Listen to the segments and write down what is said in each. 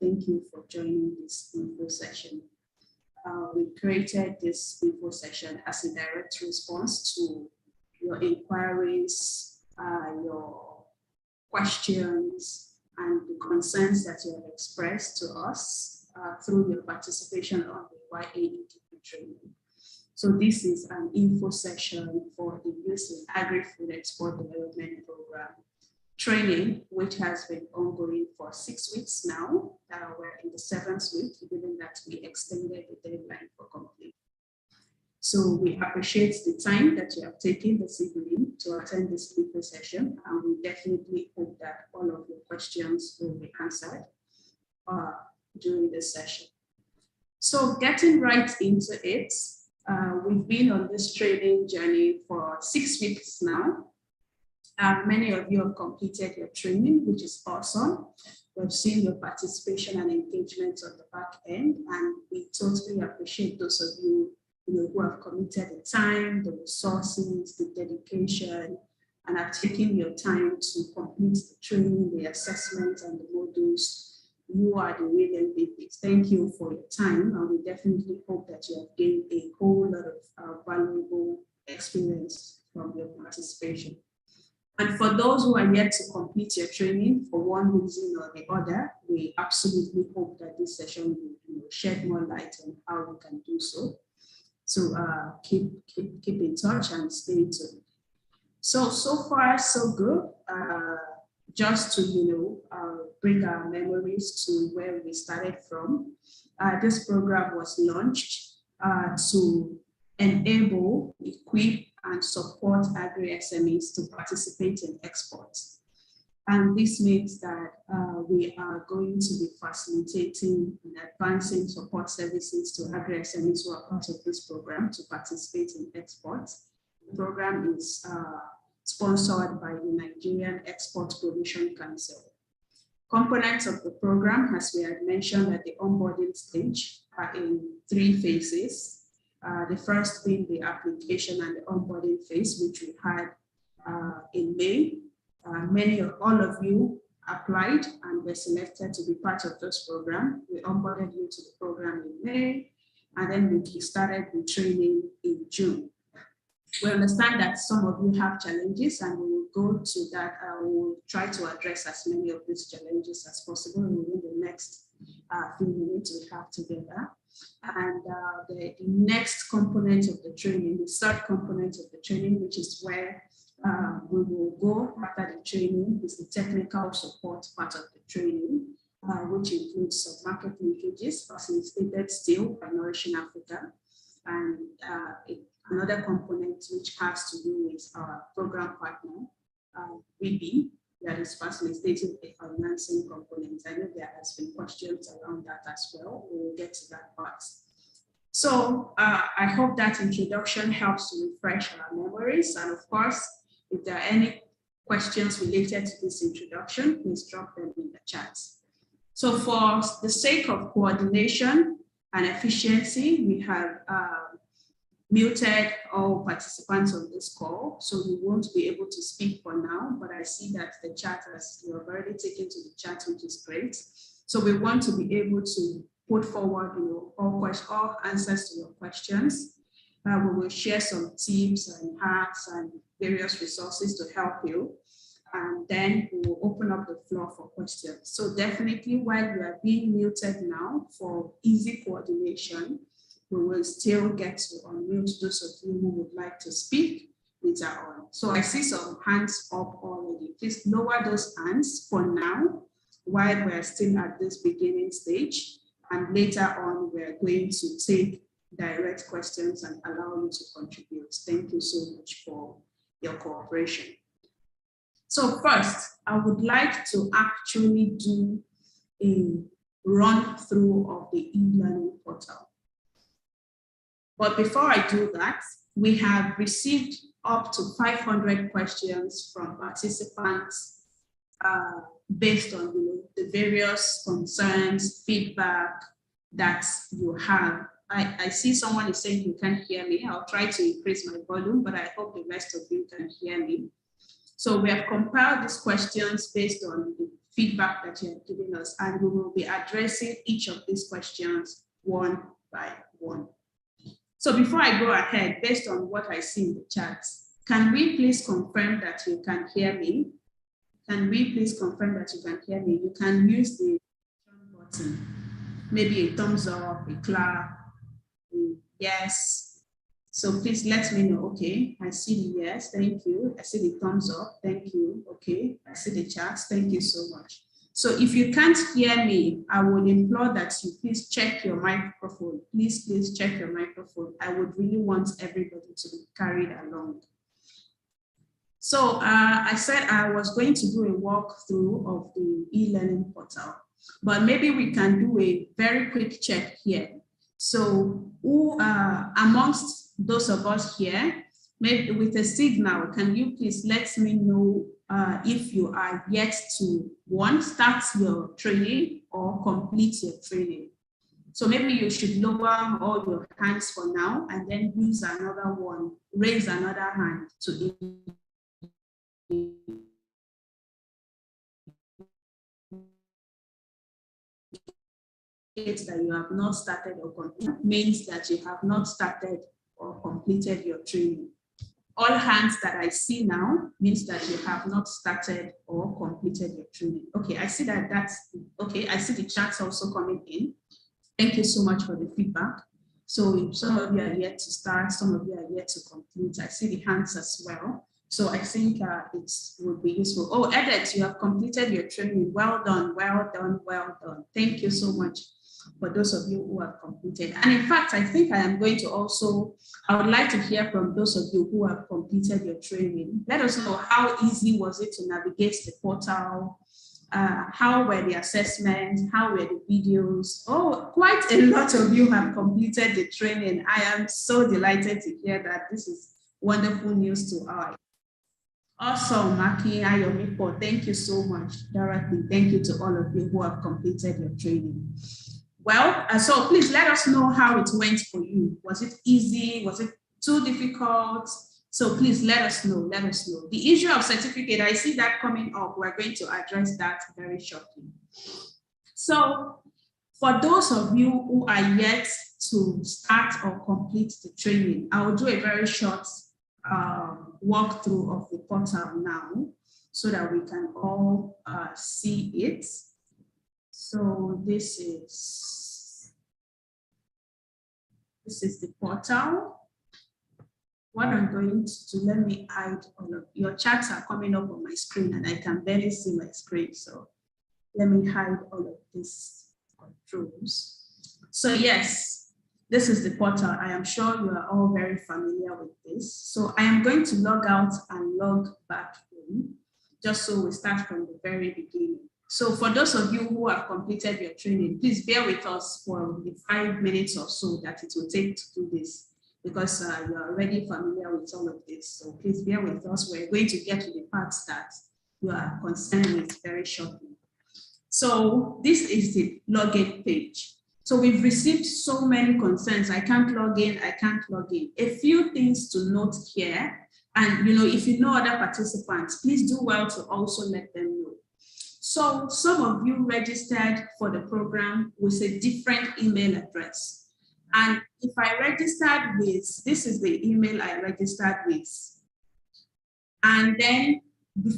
thank you for joining this info session. We created this info session as a direct response to your inquiries, your questions, and the concerns that you have expressed to us through your participation on the YAEDP training. So this is an info session for the Youth in Agri-Food Export Development Program training, which has been ongoing for 6 weeks now. We're in the 7th week, given that we extended the deadline for completion. So we appreciate the time that you have taken this evening to attend this info session, and we definitely hope that all of your questions will be answered during this session. So getting right into it, we've been on this training journey for 6 weeks now. Many of you have completed your training, which is awesome. We've seen your participation and engagement on the back end, and we totally appreciate those of you, who have committed the time, the resources, the dedication, and have taken your time to complete the training, the assessment, and the modules. You are the real MVPs. Thank you for your time, and we definitely hope that you have gained a whole lot of valuable experience from your participation. And for those who are yet to complete your training for one reason or the other, we absolutely hope that this session will shed more light on how we can do so. So keep in touch and stay tuned. So far so good. Just to bring our memories to where we started from. This program was launched to enable, equip, and support agri-SMEs to participate in exports. And this means that we are going to be facilitating and advancing support services to agri-SMEs who are part of this program to participate in exports. The program is sponsored by the Nigerian Export Promotion Council. Components of the program, as we had mentioned at the onboarding stage, are in 3 phases. The first being the application and the onboarding phase, which we had in May. All of you applied and were selected to be part of this program. We onboarded you to the program in May, and then we started the training in June. We understand that some of you have challenges, and we will go to that. We will try to address as many of these challenges as possible within the next few minutes we have together. And the next component of the training, the third component of the training, which is where we will go after the training, is the technical support part of the training, which includes some market linkages facilitated still by Nourishing Africa, and another component which has to do with our program partner, BB, that is facilitating a financing component. I know there has been questions around that as well. We will get to that part. So I hope that introduction helps to refresh our memories. And of course, if there are any questions related to this introduction, please drop them in the chat. So for the sake of coordination and efficiency, we have muted all participants on this call, so we won't be able to speak for now, but I see that the chat you have already taken to the chat, which is great. So we want to be able to put forward all answers to your questions. We will share some tips and hacks and various resources to help you. And then we will open up the floor for questions. So definitely while you are being muted now for easy coordination, we will still get to unmute those of you who would like to speak later on. So I see some hands up already. Please lower those hands for now while we're still at this beginning stage. And later on, we're going to take direct questions and allow you to contribute. Thank you so much for your cooperation. So first, I would like to actually do a run through of the e-learning portal. But before I do that, we have received up to 500 questions from participants based on the various concerns, feedback that you have. I see someone is saying you can't hear me. I'll try to increase my volume, but I hope the rest of you can hear me. So we have compiled these questions based on the feedback that you have given us, and we will be addressing each of these questions one by one. So before I go ahead, based on what I see in the chat, can we please confirm that you can hear me? Can we please confirm that you can hear me? You can use the button, maybe a thumbs up, a clap, a yes. So please let me know. Okay, I see the yes, thank you. I see the thumbs up, thank you. Okay, I see the chat, thank you so much. So if you can't hear me, I would implore that you please check your microphone. Please check your microphone. I would really want everybody to be carried along. So I said I was going to do a walkthrough of the e-learning portal, but maybe we can do a very quick check here. So who amongst those of us here, maybe with a signal, can you please let me know if you are yet to, one, start your training or complete your training? So maybe you should lower all your hands for now and then use another one, raise another hand to that you have not started or completed, means that you have not started or completed your training. All hands that I see now means that you have not started or completed your training. Okay, I see that that's, okay, I see the chats also coming in. Thank you so much for the feedback. So some of you are yet to start, some of you are yet to complete. I see the hands as well. So I think it would be useful. Oh, Edith, you have completed your training. Well done, well done, well done. Thank you so much for those of you who have completed. And in fact, I think I am going to also, I would like to hear from those of you who have completed your training. Let us know how easy was it to navigate the portal, how were the assessments, how were the videos. Oh, quite a lot of you have completed the training. I am so delighted to hear that. This is wonderful news to our. Awesome, Maki Ayomipo. Thank you so much, Dorothy. Thank you to all of you who have completed your training. Well, so please let us know how it went for you. Was it easy? Was it too difficult? So please let us know, let us know. The issue of certificate, I see that coming up. We're going to address that very shortly. So for those of you who are yet to start or complete the training, I will do a very short walkthrough of the portal now so that we can all see it. So this is the portal. What I'm going to do, let me hide all of your chats are coming up on my screen and I can barely see my screen. So let me hide all of these controls. So yes, this is the portal. I am sure you are all very familiar with this. So I am going to log out and log back in, just so we start from the very beginning. So for those of you who have completed your training, please bear with us for the 5 minutes or so that it will take to do this, because you are already familiar with all of this. So please bear with us. We're going to get to the parts that you are concerned with very shortly. So this is the login page. So we've received so many concerns. I can't log in, I can't log in. A few things to note here. And if you know other participants, please do well to also let them know. So some of you registered for the program with a different email address. And if I registered with, this is the email I registered with. And then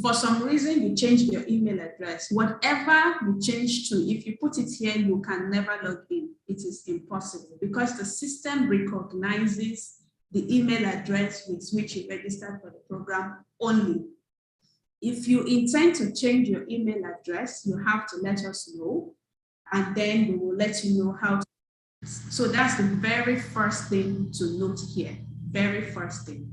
for some reason you changed your email address, whatever you change to, if you put it here, you can never log in. It is impossible because the system recognizes the email address with which you registered for the program only. If you intend to change your email address, you have to let us know, and then we will let you know how to. So that's the very first thing to note here, very first thing.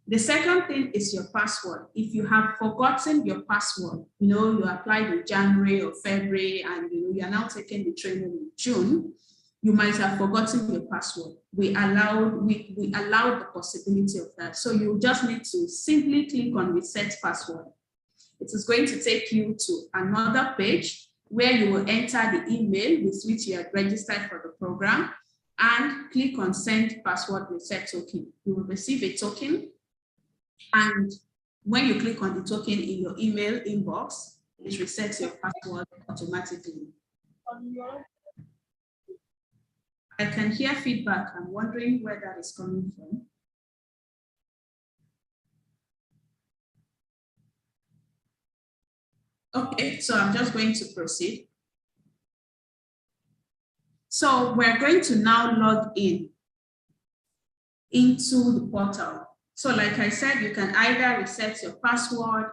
The second thing is your password. If you have forgotten your password, you applied in January or February and you are now taking the training in June, you might have forgotten your password. We allow the possibility of that. So you just need to simply click on reset password. It is going to take you to another page where you will enter the email with which you have registered for the program and click on send password reset token. You will receive a token. And when you click on the token in your email inbox, it resets your password automatically. I can hear feedback. I'm wondering where that is coming from. Okay, so I'm just going to proceed. So we're going to now log in into the portal. So like I said, you can either reset your password.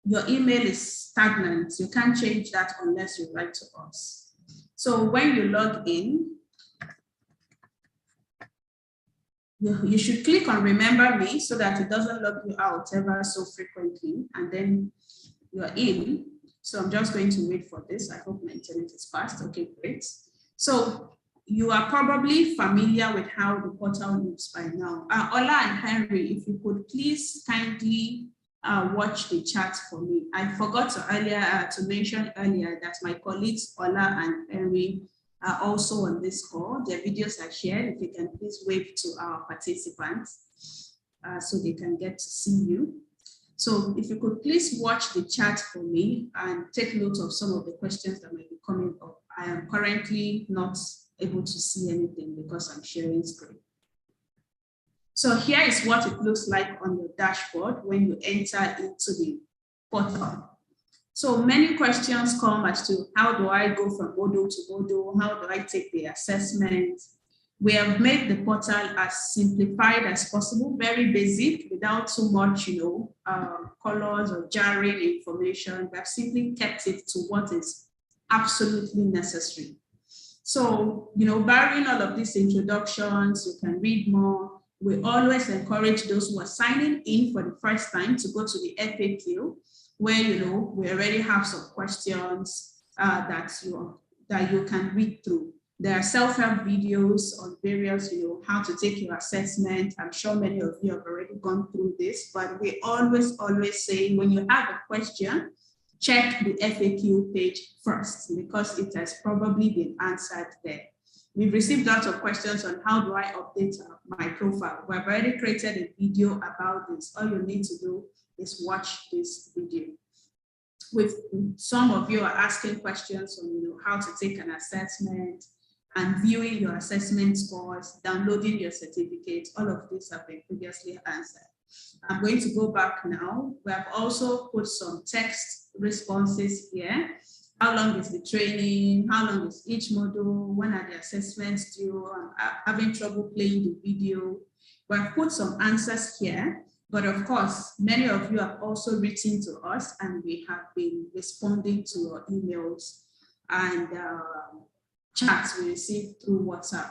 Your email is stagnant. You can't change that unless you write to us. So when you log in, you should click on remember me so that it doesn't log you out ever so frequently, and then you're in. So I'm just going to wait for this. I hope my internet is fast. Okay, great. So you are probably familiar with how the portal looks by now. Ola and Henry, if you could please kindly watch the chat for me. I forgot to mention earlier that my colleagues Ola and Henry are also on this call. Their videos are shared. If you can please wave to our participants so they can get to see you. So if you could please watch the chat for me and take note of some of the questions that might be coming up. I am currently not able to see anything because I'm sharing screen. So here is what it looks like on your dashboard when you enter into the portal. So many questions come as to how do I go from module to module? How do I take the assessment? We have made the portal as simplified as possible, very basic, without too much, colors or jarring information. We have simply kept it to what is absolutely necessary. So, barring all of these introductions, you can read more. We always encourage those who are signing in for the first time to go to the FAQ, where, we already have some questions that you can read through. There are self-help videos on various, how to take your assessment. I'm sure many of you have already gone through this, but we always say when you have a question, check the FAQ page first because it has probably been answered there. We've received lots of questions on how do I update my profile. We've already created a video about this. All you need to do is watch this video. With some of you are asking questions on how to take an assessment and viewing your assessment scores, downloading your certificate. All of these have been previously answered. I'm going to go back now. We have also put some text responses here. How long is the training? How long is each module? When are the assessments due? I'm having trouble playing the video. We have put some answers here, but of course, many of you have also written to us and we have been responding to your emails and chats we received through WhatsApp.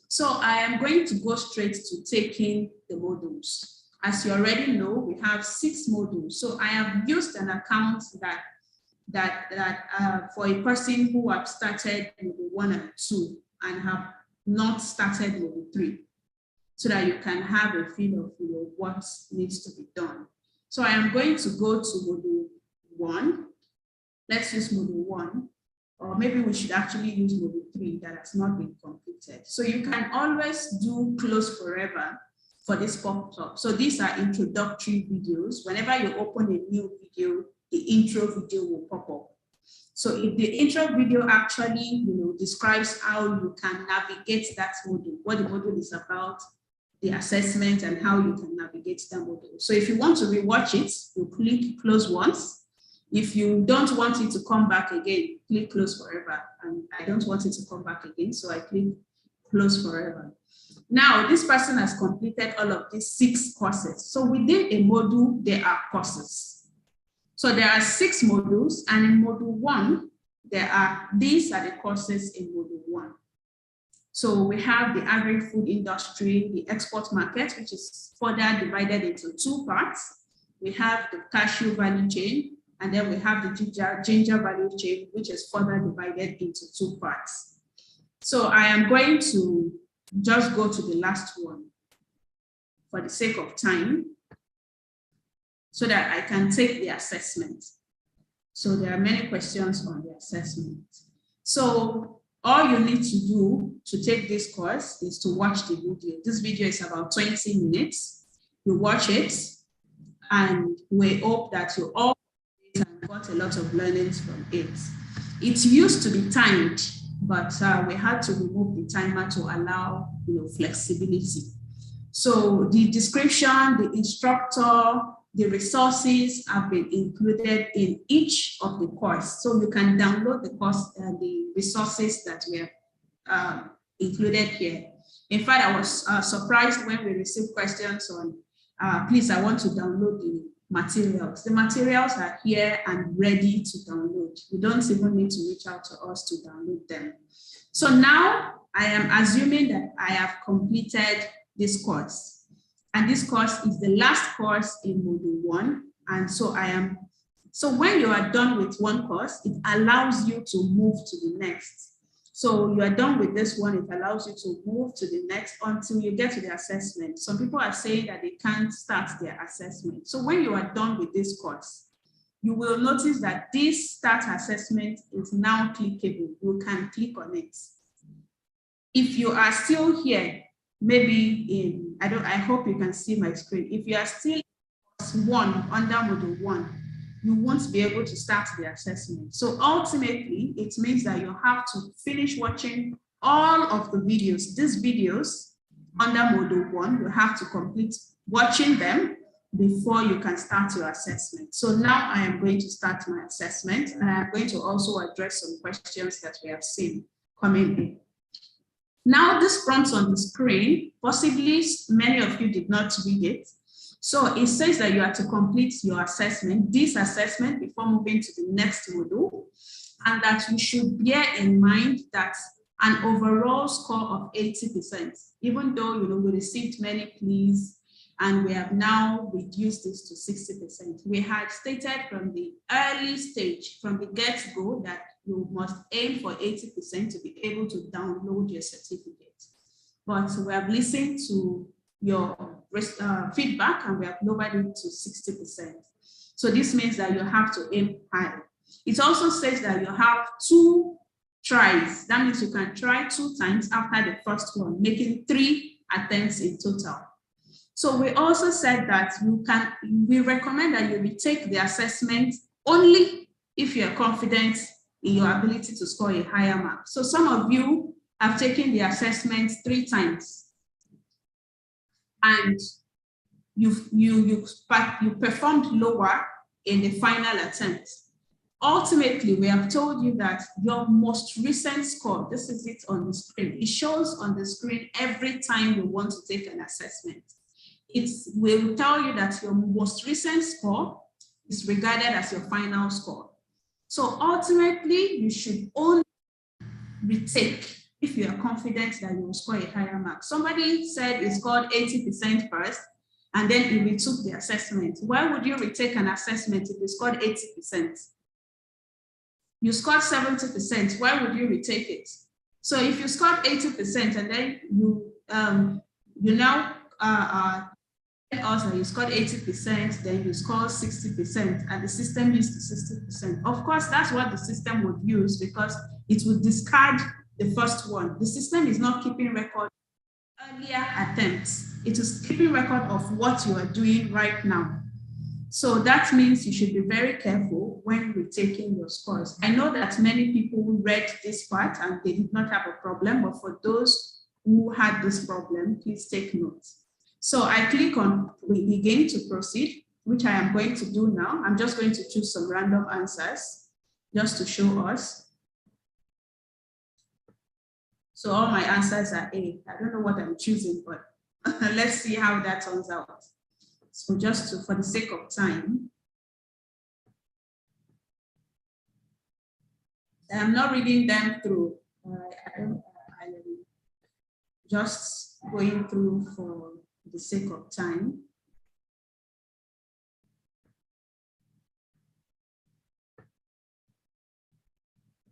So I am going to go straight to taking the modules. As you already know, we have 6 modules. So I have used an account that for a person who have started module 1 and 2 and have not started module 3, so that you can have a feel of what needs to be done. So I am going to go to module 1. Let's use module 1, or maybe we should actually use module 3 that has not been completed. So you can always do close forever for this pop-up. So these are introductory videos. Whenever you open a new video, the intro video will pop up. So if the intro video actually describes how you can navigate that module, what the module is about, the assessment, and how you can navigate that module. So if you want to rewatch it, you click close once. If you don't want it to come back again, click close forever. And I don't want it to come back again, so I click close forever. Now, this person has completed all of these 6 courses. So within a module, there are courses. So there are 6 modules, and in module 1, these are the courses in module 1. So we have the agri-food industry, the export market, which is further divided into 2 parts. We have the cashew value chain, and then we have the ginger value chain, which is further divided into 2 parts. So I am going to just go to the last one for the sake of time so that I can take the assessment. So there are many questions on the assessment. So all you need to do to take this course is to watch the video. This video is about 20 minutes. You watch it, and we hope that you all got a lot of learnings from it. It used to be timed, but we had to remove the timer to allow flexibility. So the description, the instructor, the resources have been included in each of the course. So you can download the course and the resources that we have included here. In fact, I was surprised when we received questions on, please, I want to download the materials. The materials are here and ready to download. You don't even need to reach out to us to download them. So now I am assuming that I have completed this course. And this course is the last course in Module 1. And so so when you are done with one course, it allows you to move to the next. So you are done with this one, it allows you to move to the next until you get to the assessment. Some people are saying that they can't start their assessment. So when you are done with this course, you will notice that this start assessment is now clickable. You can click on it. If you are still here, maybe I hope you can see my screen. If you are still in under Module 1, you won't be able to start the assessment. So ultimately, it means that you have to finish watching all of the videos. These videos under Module 1, you have to complete watching them before you can start your assessment. So now I am going to start my assessment, and I'm going to also address some questions that we have seen coming in. Now, this prompt on the screen, possibly many of you did not read it. So it says that you are to complete your assessment, this assessment, before moving to the next module, and that you should bear in mind that an overall score of 80%, even though we received many pleas and we have now reduced this to 60%. We had stated from the early stage, from the get-go, that you must aim for 80% to be able to download your certificate. But we have listened to your feedback and we have lowered it to 60%. So this means that you have to aim high. It also says that you have 2 tries. That means you can try 2 times after the first one, making 3 attempts in total. So we also said that we recommend that you retake the assessment only if you're confident in your ability to score a higher mark. So some of you have taken the assessment 3 times. And you performed lower in the final attempt. Ultimately, we have told you that your most recent score, this is it on the screen, it shows on the screen every time you want to take an assessment. It will tell you that your most recent score is regarded as your final score. So ultimately, you should only retake if you are confident that you will score a higher mark. Somebody said he scored 80% first, and then he retook the assessment. Why would you retake an assessment if you scored 80%? You scored 70%, why would you retake it? So if you scored 80% and then you now tell us that you scored 80%, then you scored 60%, and the system used 60%. Of course, that's what the system would use because it would discard the first one. The system is not keeping record of earlier attempts. It is keeping record of what you are doing right now. So that means you should be very careful when retaking your scores. I know that many people read this part and they did not have a problem, but for those who had this problem, please take note. So I click on begin to proceed, which I am going to do now. I'm just going to choose some random answers just to show us. So all my answers are A. I don't know what I'm choosing, but let's see how that turns out. So just for the sake of time, I'm not reading them through. I'm just going through for the sake of time.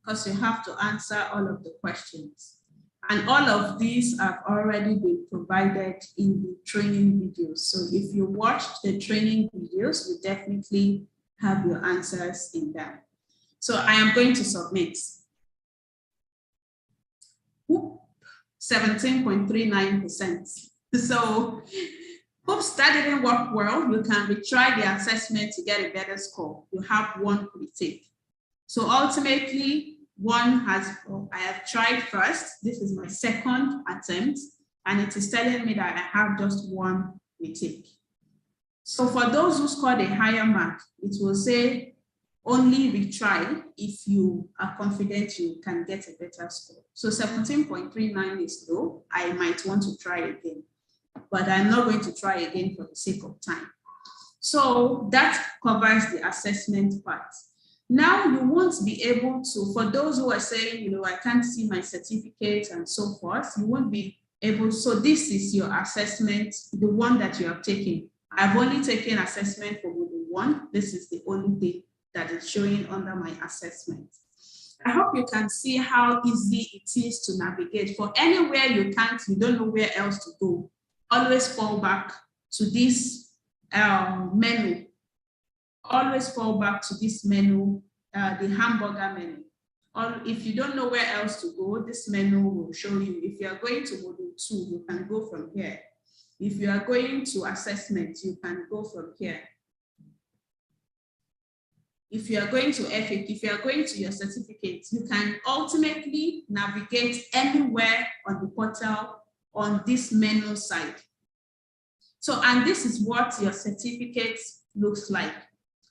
Because you have to answer all of the questions. And all of these have already been provided in the training videos. So if you watched the training videos, you definitely have your answers in them. So I am going to submit. 17.39%. So Oops, that didn't work well. You can retry the assessment to get a better score. You have one retake. So ultimately, I have tried first. This is my second attempt, and it is telling me that I have just one retake. So for those who scored a higher mark, it will say only retry if you are confident you can get a better score. So 17.39 is low. I might want to try again, but I'm not going to try again for the sake of time. So that covers the assessment part. Now you won't be able to, for those who are saying, I can't see my certificate and so forth, you won't be able, so this is your assessment, the one that you have taken. I've only taken assessment for module 1. This is the only thing that is showing under my assessment. I hope you can see how easy it is to navigate. For anywhere you don't know where else to go, always fall back to this menu. Always fall back to this menu, the hamburger menu. Or if you don't know where else to go, this menu will show you. If you are going to module 2, you can go from here. If you are going to assessment, you can go from here. If you are going to FAQ, if you are going to your certificate, you can ultimately navigate anywhere on the portal on this menu side. So, and this is what your certificate looks like.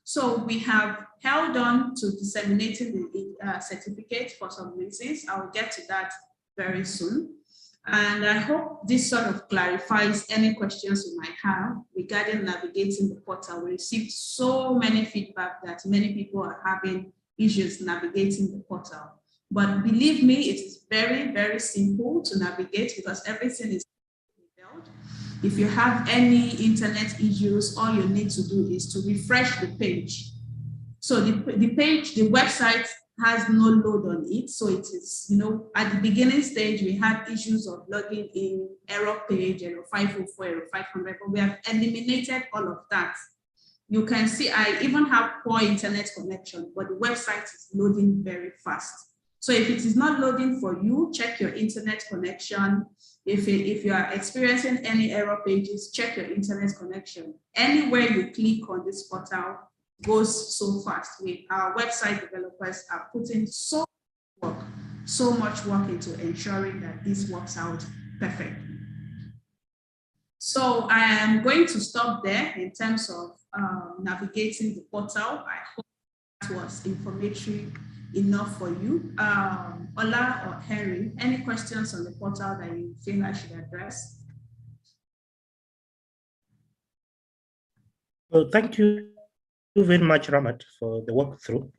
So we have held on to disseminating the certificate for some reasons. I will get to that very soon. And I hope this sort of clarifies any questions you might have regarding navigating the portal. We received so many feedback that many people are having issues navigating the portal. But believe me, it is very, very simple to navigate because everything is built. If you have any internet issues, all you need to do is to refresh the page. So the page, the website has no load on it. So it is, at the beginning stage, we had issues of logging in, error page, error 504, error 500, but we have eliminated all of that. You can see I even have poor internet connection, but the website is loading very fast. So if it is not loading for you, check your internet connection. If you are experiencing any error pages, check your internet connection. Anywhere you click on this portal goes so fast. Our website developers are putting so much work into ensuring that this works out perfectly. So I am going to stop there in terms of navigating the portal. I hope that was informative enough for you. Ola or Henry, any questions on the portal that you feel I should address? Well, thank you very much, Ramat, for the walkthrough.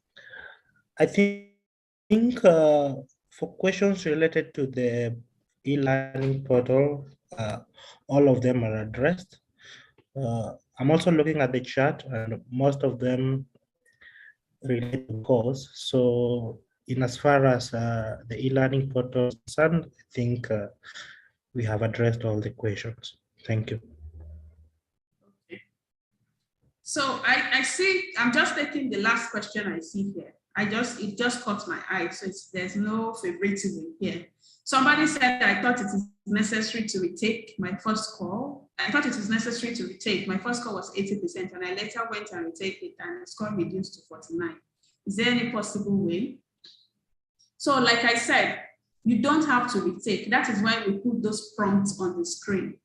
I think for questions related to the e-learning portal, all of them are addressed. I'm also looking at the chat, and most of them relate to course. So in as far as the e-learning portal is concerned, I think we have addressed all the questions. Thank you. Okay. So I see, I'm just taking the last question I see here. It just caught my eye. So there's no favoritism here. Somebody said, I thought it is necessary to retake my first call. I thought it is necessary to retake. My first call was 80%, and I later went and retake it, and the score reduced to 49. Is there any possible way? So like I said, you don't have to retake. That is why we put those prompts on the screen.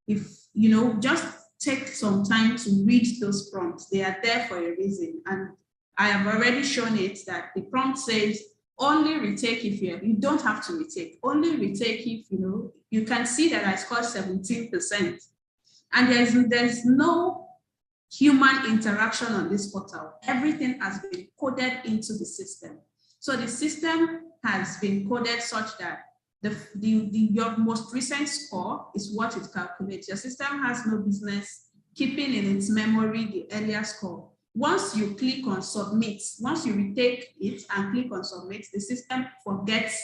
If, just take some time to read those prompts. They are there for a reason. And I have already shown it that the prompt says, only retake if you don't have to retake. Only retake if, you can see that I scored 17%. And there's no human interaction on this portal. Everything has been coded into the system. So the system has been coded such that your most recent score is what it calculates. Your system has no business keeping in its memory the earlier score. Once you click on submit, once you retake it and click on submit, the system forgets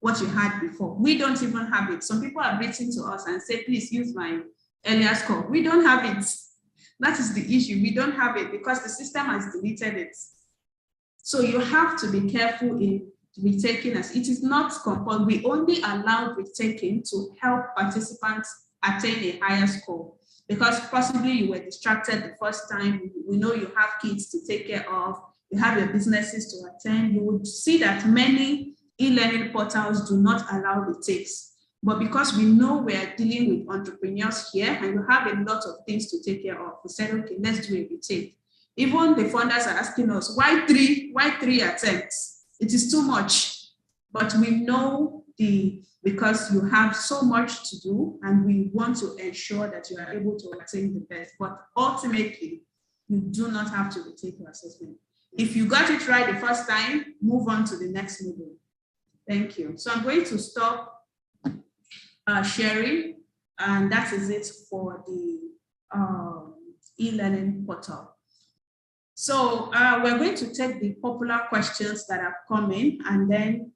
what you had before. We don't even have it. Some people have written to us and said, please use my earlier score. We don't have it. That is the issue. We don't have it because the system has deleted it. So you have to be careful in retaking, as it is not compulsory. We only allow retaking to help participants attain a higher score. because possibly you were distracted the first time. We know you have kids to take care of, you have your businesses to attend. You would see that many e-learning portals do not allow retakes. But because we know we are dealing with entrepreneurs here and you have a lot of things to take care of, we said, okay, let's do a retake. Even the funders are asking us, why three attempts? It is too much. But we know because you have so much to do and we want to ensure that you are able to attain the best. But ultimately, you do not have to retake your assessment. If you got it right the first time, move on to the next module. Thank you. So I'm going to stop sharing, and that is it for the e-learning portal. So we're going to take the popular questions that have come in and then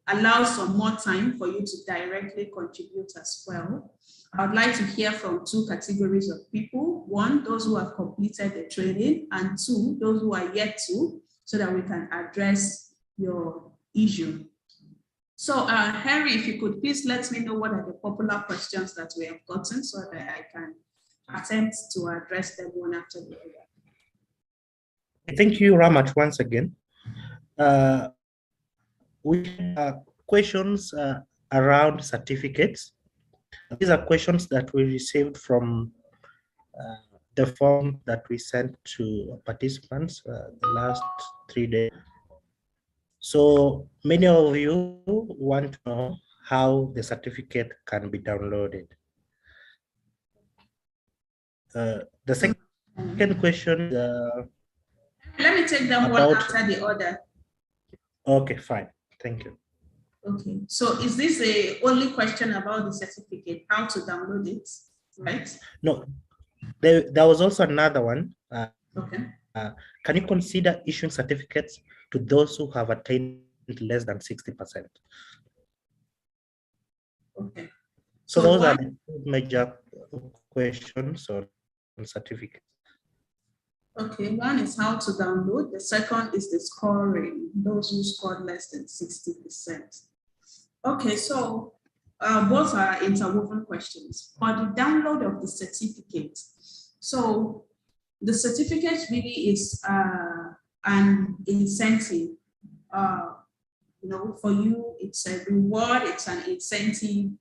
allow some more time for you to directly contribute as well. I would like to hear from two categories of people. One, those who have completed the training, and two, those who are yet to, so that we can address your issue. So Henry, if you could please let me know what are the popular questions that we have gotten so that I can attempt to address them one after the other. Thank you, Ramat, once again. We have questions around certificates. These are questions that we received from the form that we sent to participants the last 3 days. So many of you want to know how the certificate can be downloaded. The second question, let me take them one after the other. Okay, fine. Thank you. Okay, so is this the only question about the certificate, how to download it, right? No, there was also another one. Okay. Can you consider issuing certificates to those who have attained less than 60%? Okay. So those are the two major questions on certificates. Okay, one is how to download. The second is the scoring, those who scored less than 60%. Okay, so both are interwoven questions. For the download of the certificate, so the certificate really is an incentive. You know, for you, it's a reward, it's an incentive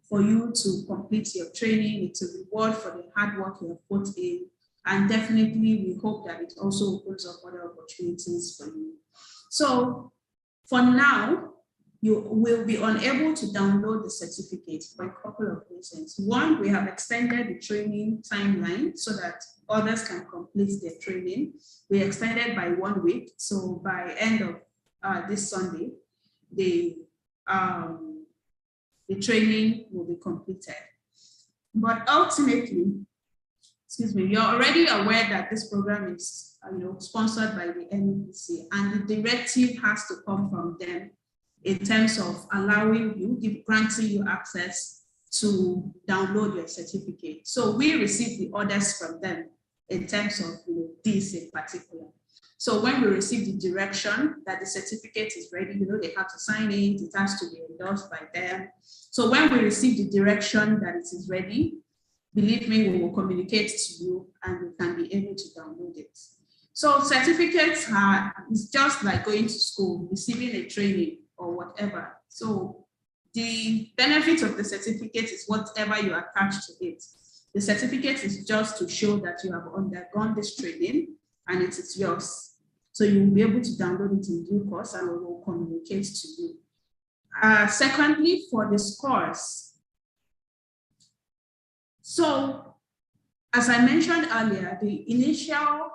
for you to complete your training. It's a reward for the hard work you have put in. And definitely, we hope that it also opens up other opportunities for you. So for now, you will be unable to download the certificate for a couple of reasons. One, we have extended the training timeline so that others can complete their training. We extended by 1 week. So by end of this Sunday, the training will be completed. But ultimately, excuse me, you're already aware that this program is sponsored by the NEPC, and the directive has to come from them in terms of allowing you, granting you access to download your certificate. So we receive the orders from them in terms of this in particular. So when we receive the direction that the certificate is ready, they have to sign it, it has to be endorsed by them. So when we receive the direction that it is ready, believe me, we will communicate to you and you can be able to download it. So certificates it's just like going to school, receiving a training or whatever. So the benefit of the certificate is whatever you attach to it. The certificate is just to show that you have undergone this training and it is yours. So you will be able to download it in due course and we will communicate to you. Secondly, for the scores. So as I mentioned earlier, the initial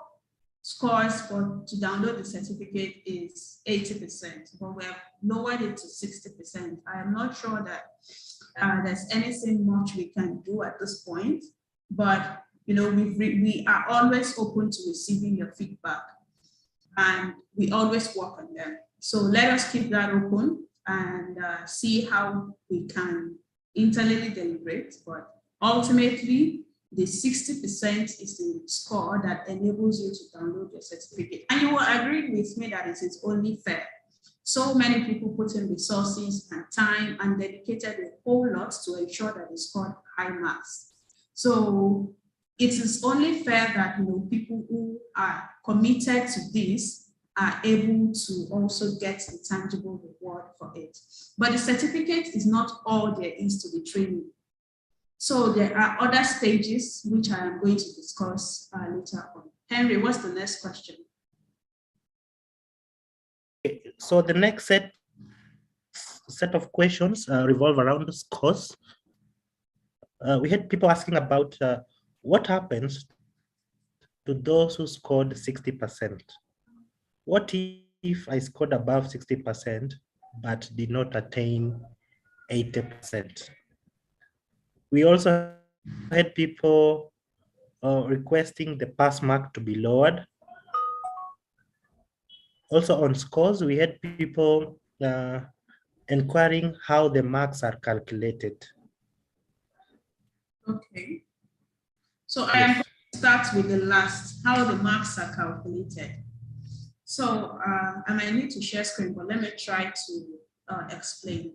scores to download the certificate is 80%, but we have lowered it to 60%. I am not sure that there's anything much we can do at this point, but we are always open to receiving your feedback and we always work on them. So let us keep that open and see how we can internally deliberate, but ultimately, the 60% is the score that enables you to download your certificate. And you will agree with me that it is only fair. So many people put in resources and time and dedicated a whole lot to ensure that they scored high marks. So it is only fair that people who are committed to this are able to also get the tangible reward for it. But the certificate is not all there is to the training. So there are other stages which I am going to discuss later on. Henry, what's the next question? So the next set of questions revolve around the scores. We had people asking about what happens to those who scored 60%. What if I scored above 60% but did not attain 80%? We also had people requesting the pass mark to be lowered. Also on scores, we had people inquiring how the marks are calculated. Okay. So I am going to start with the last, how the marks are calculated. So I might need to share screen, but let me try to explain.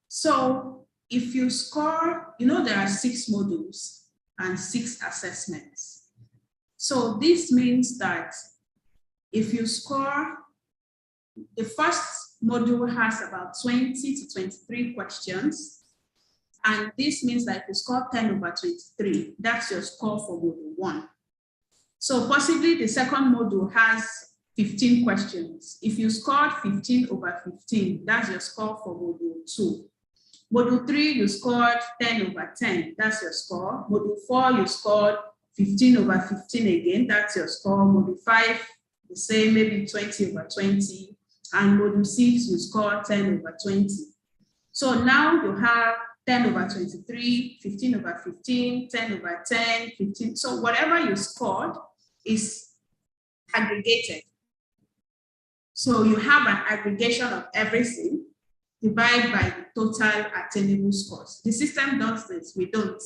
So if you score, there are 6 modules and 6 assessments. So this means that if you score, the first module has about 20 to 23 questions. And this means that if you score 10 over 23, that's your score for module 1. So possibly the second module has 15 questions. If you scored 15 over 15, that's your score for module 2. Module 3, you scored 10 over 10, that's your score. Module 4, you scored 15 over 15 again, that's your score. Module 5, the same, maybe 20 over 20. And module 6, you scored 10 over 20. So now you have 10 over 23, 15 over 15, 10 over 10, 15. So whatever you scored is aggregated. So you have an aggregation of everything divided by the total attainable scores. The system does this, we don't.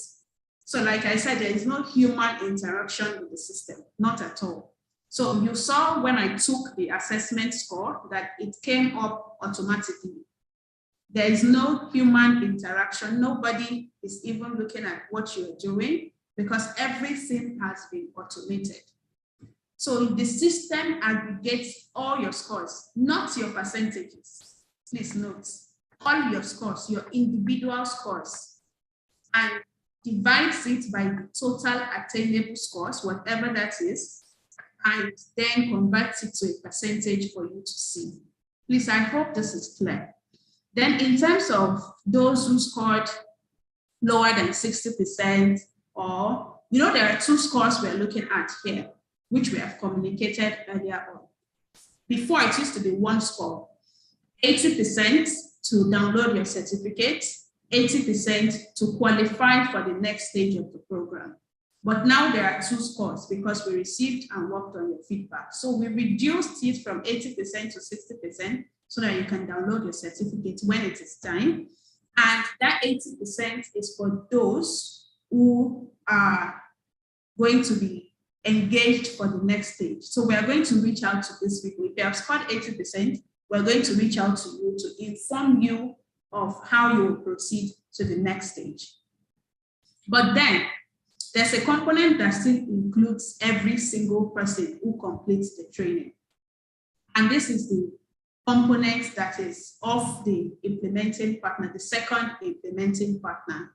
So like I said, there is no human interaction with the system, not at all. So you saw when I took the assessment score that it came up automatically. There is no human interaction. Nobody is even looking at what you're doing because everything has been automated. So the system aggregates all your scores, not your percentages. Please note, all your scores, your individual scores, and divides it by the total attainable scores, whatever that is, and then converts it to a percentage for you to see. Please, I hope this is clear. Then in terms of those who scored lower than 60%, or, there are 2 scores we're looking at here, which we have communicated earlier on. Before, it used to be 1 score, 80% to download your certificate, 80% to qualify for the next stage of the program. But now there are 2 scores because we received and worked on your feedback. So we reduced it from 80% to 60% so that you can download your certificate when it is time. And that 80% is for those who are going to be engaged for the next stage. So we are going to reach out to these people. If you have scored 80%, we're going to reach out to you to inform you of how you will proceed to the next stage. But then there's a component that still includes every single person who completes the training. And this is the component that is of the implementing partner, the second implementing partner.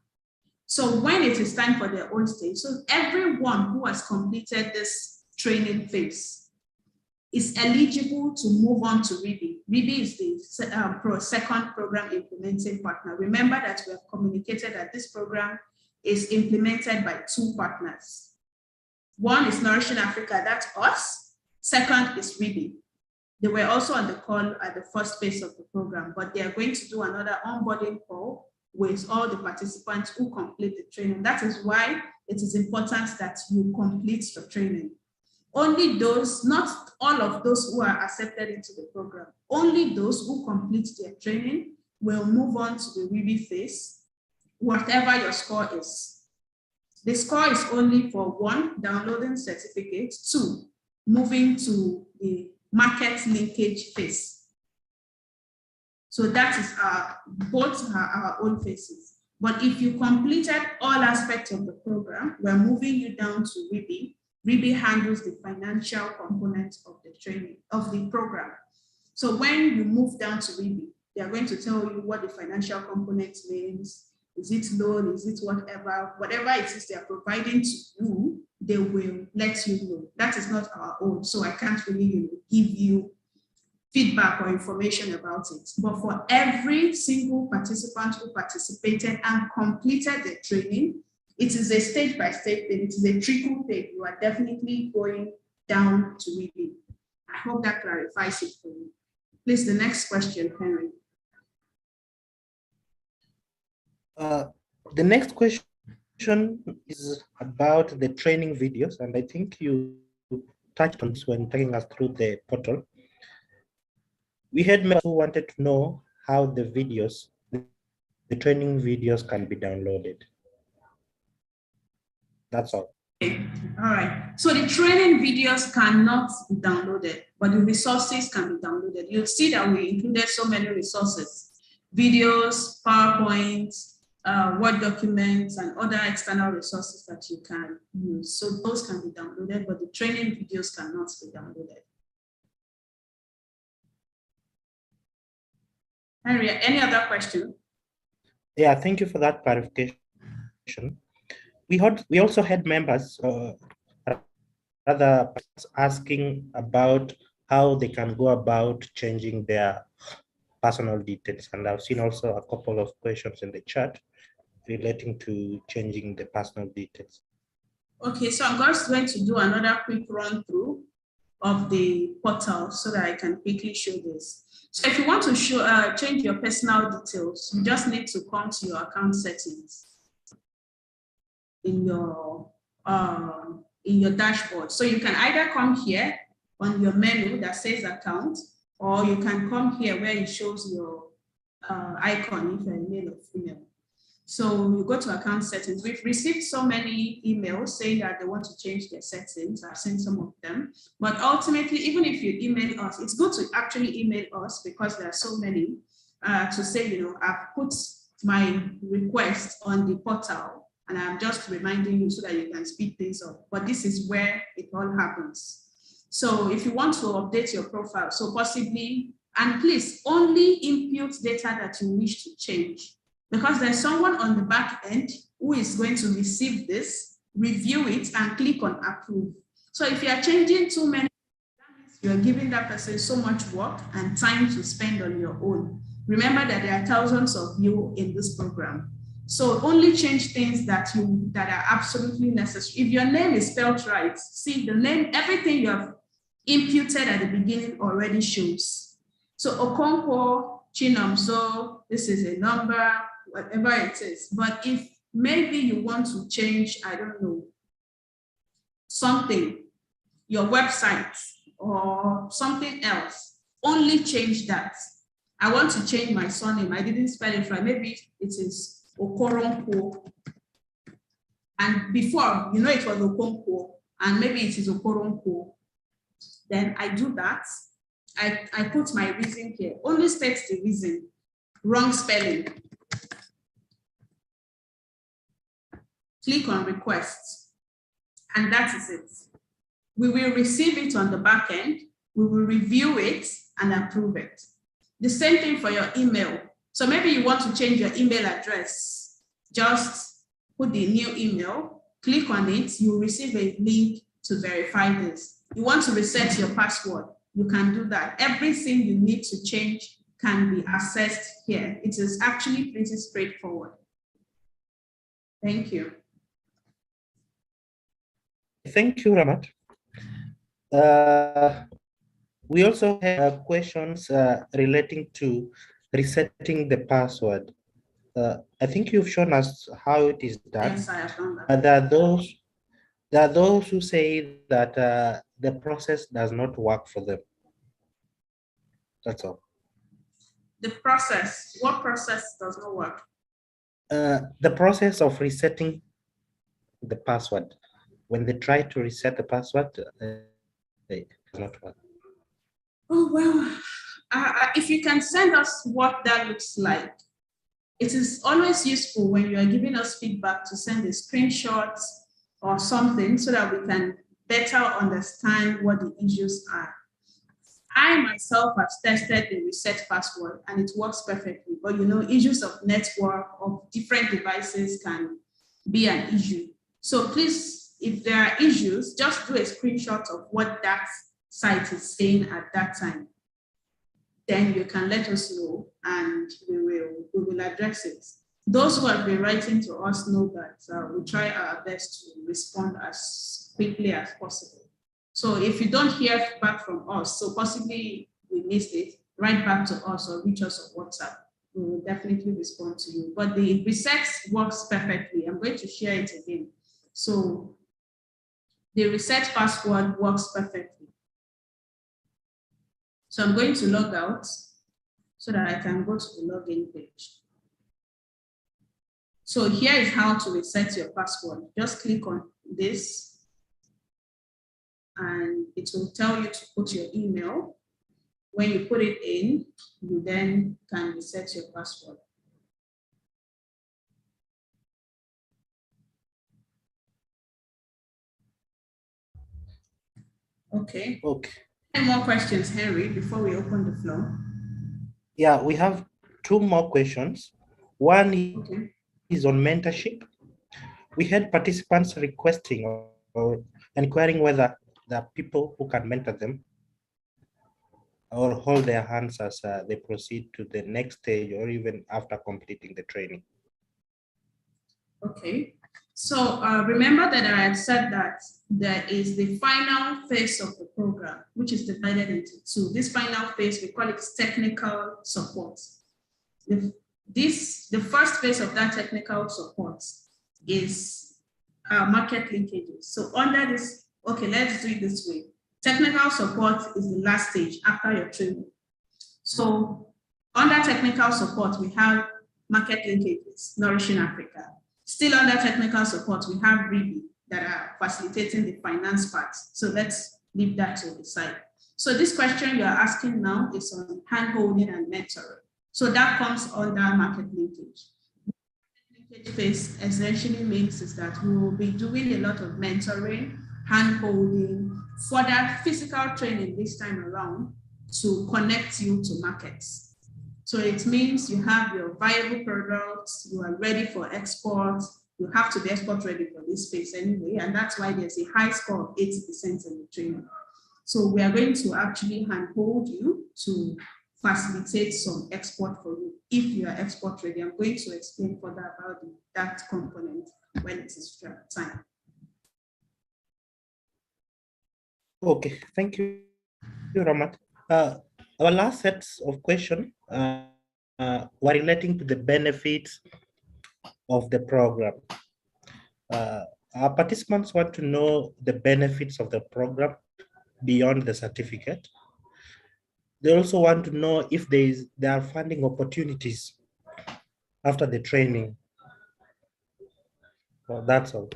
So when it is time for their own stage, so everyone who has completed this training phase is eligible to move on to RIBI. RIBI is the second program implementing partner. Remember that we have communicated that this program is implemented by 2 partners. One is Nourishing Africa, that's us. Second is RIBI. They were also on the call at the first phase of the program, but they are going to do another onboarding call with all the participants who complete the training. That is why it is important that you complete the training. Only those, not all of those who are accepted into the program, only those who complete their training will move on to the RIBI phase, whatever your score is. The score is only for 1, downloading certificate, 2, moving to the market linkage phase. So that is both our own phases. But if you completed all aspects of the program, we're moving you down to RIBI. RIBI handles the financial component of the training, of the program. So when you move down to RIBI, they are going to tell you what the financial component means. Is it loan? Is it whatever? Whatever it is they are providing to you, they will let you know. That is not our own. So I can't really give you feedback or information about it. But for every single participant who participated and completed the training, it is a stage-by-stage thing. It is a trickle thing. You are definitely going down to RIBI. I hope that clarifies it for you. Please, the next question, Henry. The next question is about the training videos, and I think you touched on this when taking us through the portal. We had members who wanted to know how the videos, the training videos can be downloaded. That's all. Okay. All right. So the training videos cannot be downloaded, but the resources can be downloaded. You'll see that we included so many resources, videos, PowerPoint, Word documents, and other external resources that you can use. So those can be downloaded, but the training videos cannot be downloaded. Henry, any other question? Yeah, thank you for that clarification. We also had members rather asking about how they can go about changing their personal details, and I've seen also a couple of questions in the chat relating to changing the personal details. Okay, so I'm just going to do another quick run through of the portal so that I can quickly show this. So if you want to show change your personal details, you just need to come to your account settings in your dashboard. So you can either come here on your menu that says account, or you can come here where it shows your icon if you're male or female. So you go to account settings. We've received so many emails saying that they want to change their settings. I've seen some of them, but ultimately, even if you email us, it's good to actually email us because there are so many to say, you know, I've put my request on the portal and I'm just reminding you so that you can speed things up. But this is where it all happens. So if you want to update your profile, so possibly, and please only input data that you wish to change, because there's someone on the back end who is going to receive this, review it, and click on approve. So if you are changing too many, that means you're giving that person so much work and time to spend on your own. Remember that there are thousands of you in this program. So only change things that are absolutely necessary. If your name is spelled right, see the name, everything you have imputed at the beginning already shows. So Okonkwo, Chinomso, this is a number, whatever it is. But if maybe you want to change, I don't know, something, your website or something else, only change that. I want to change my surname. I didn't spell it right. Maybe it is Okoronkwo. And before, you know, it was Okonkwo, and maybe it is Okoronkwo. Then I do that. I put my reason here. Only state the reason. Wrong spelling. Click on request. And that is it. We will receive it on the back end. We will review it and approve it. The same thing for your email. So maybe you want to change your email address. Just put the new email, click on it, you'll receive a link to verify this. You want to reset your password, you can do that. Everything you need to change can be accessed here. It is actually pretty straightforward. Thank you. Thank you, Ramat. We also have questions relating to resetting the password. I think you've shown us how it is done. Yes, I have done that. There are those who say that the process does not work for them. That's all. The process, what process does not work? The process of resetting the password. When they try to reset the password, it does not work. Oh, well, if you can send us what that looks like, it is always useful when you are giving us feedback to send a screenshot or something so that we can better understand what the issues are. I myself have tested the reset password and it works perfectly, but you know, issues of network of different devices can be an issue. So please, if there are issues, just do a screenshot of what that site is saying at that time. Then you can let us know and we will address it. Those who have been writing to us know that we try our best to respond as quickly as possible. So if you don't hear back from us, so possibly we missed it, write back to us or reach us on WhatsApp. We will definitely respond to you. But the reset works perfectly. I'm going to share it again. So the reset password works perfectly. So I'm going to log out so that I can go to the login page. So here is how to reset your password. Just click on this and it will tell you to put your email. When you put it in, you then can reset your password. Okay. Okay. Any more questions, Henry, before we open the floor? Yeah, we have two more questions. One is on mentorship. We had participants requesting or inquiring whether there are people who can mentor them or hold their hands as they proceed to the next stage or even after completing the training. Okay, so remember that I had said that there is the final phase of the program, which is divided into two. This final phase, we call it technical support. The first phase of that technical support is market linkages. So under this, okay, let's do it this way. Technical support is the last stage after your training. So under technical support, we have market linkages, Nourishing Africa. Still under technical support, we have RIBI that are facilitating the finance part. So let's leave that to the side. So this question you're asking now is on handholding and mentoring. So that comes under market linkage. Linkage phase essentially means is that we will be doing a lot of mentoring, handholding, for that physical training this time around to connect you to markets. So it means you have your viable products, you are ready for export, you have to be export ready for this space anyway, and that's why there's a high score of 80% in the training. So we are going to actually handhold you to facilitate some export for you if you are export ready. I'm going to explain further about that component when it is time. Okay, thank you, Ramat. Our last sets of questions were relating to the benefits of the program. Our participants want to know the benefits of the program beyond the certificate. They also want to know if there are funding opportunities after the training. Well, that's all.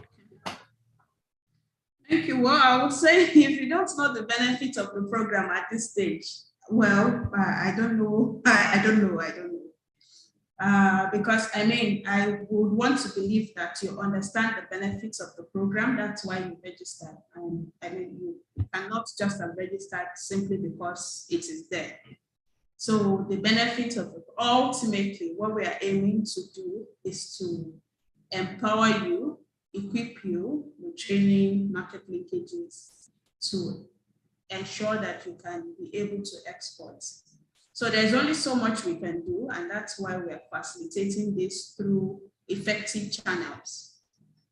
Thank you. Well, I would say if you don't know the benefits of the program at this stage, well, I don't know. I don't know. Because I mean, I would want to believe that you understand the benefits of the program. That's why you registered. I mean, you cannot just have registered simply because it is there. So the benefits of it, ultimately, what we are aiming to do is to empower you, equip you with training, market linkages to ensure that you can be able to export. So there's only so much we can do, and that's why we are facilitating this through effective channels.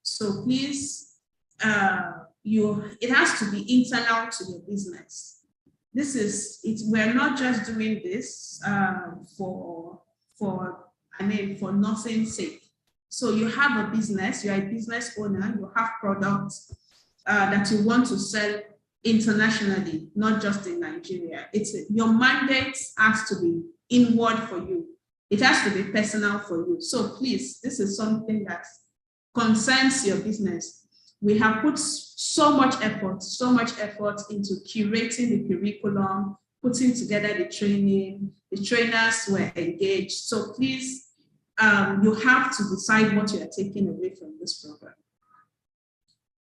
So please, it has to be internal to your business. We're not just doing this for nothing's sake. So you have a business, you're a business owner, you have products that you want to sell internationally, not just in Nigeria. Your mandate has to be inward for you. It has to be personal for you. So please, this is something that concerns your business. We have put so much effort into curating the curriculum, putting together the training. The trainers were engaged. So please, you have to decide what you are taking away from this program.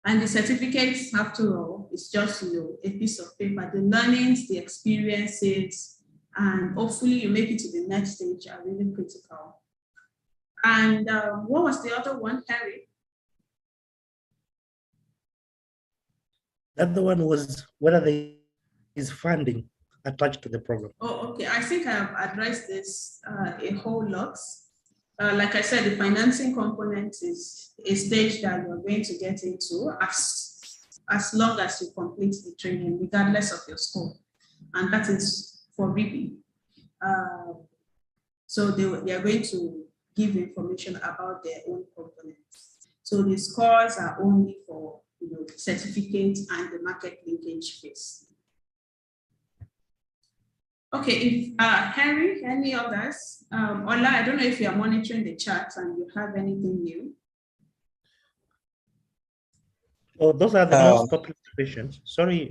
And the certificates, after all, is just a piece of paper. The learnings, the experiences, and hopefully you make it to the next stage are really critical. And what was the other one, Harry? The other one was whether there is funding attached to the program. Oh, okay. I think I've addressed this a whole lot. Like I said, the financing component is a stage that you're going to get into as long as you complete the training, regardless of your score. And that is for RIBI. So they are going to give information about their own components. So the scores are only for certificate and the market linkage phase. Okay, if Henry, any others? Ola, I don't know if you are monitoring the chat and you have anything new. Oh, those are the most popular questions. Sorry,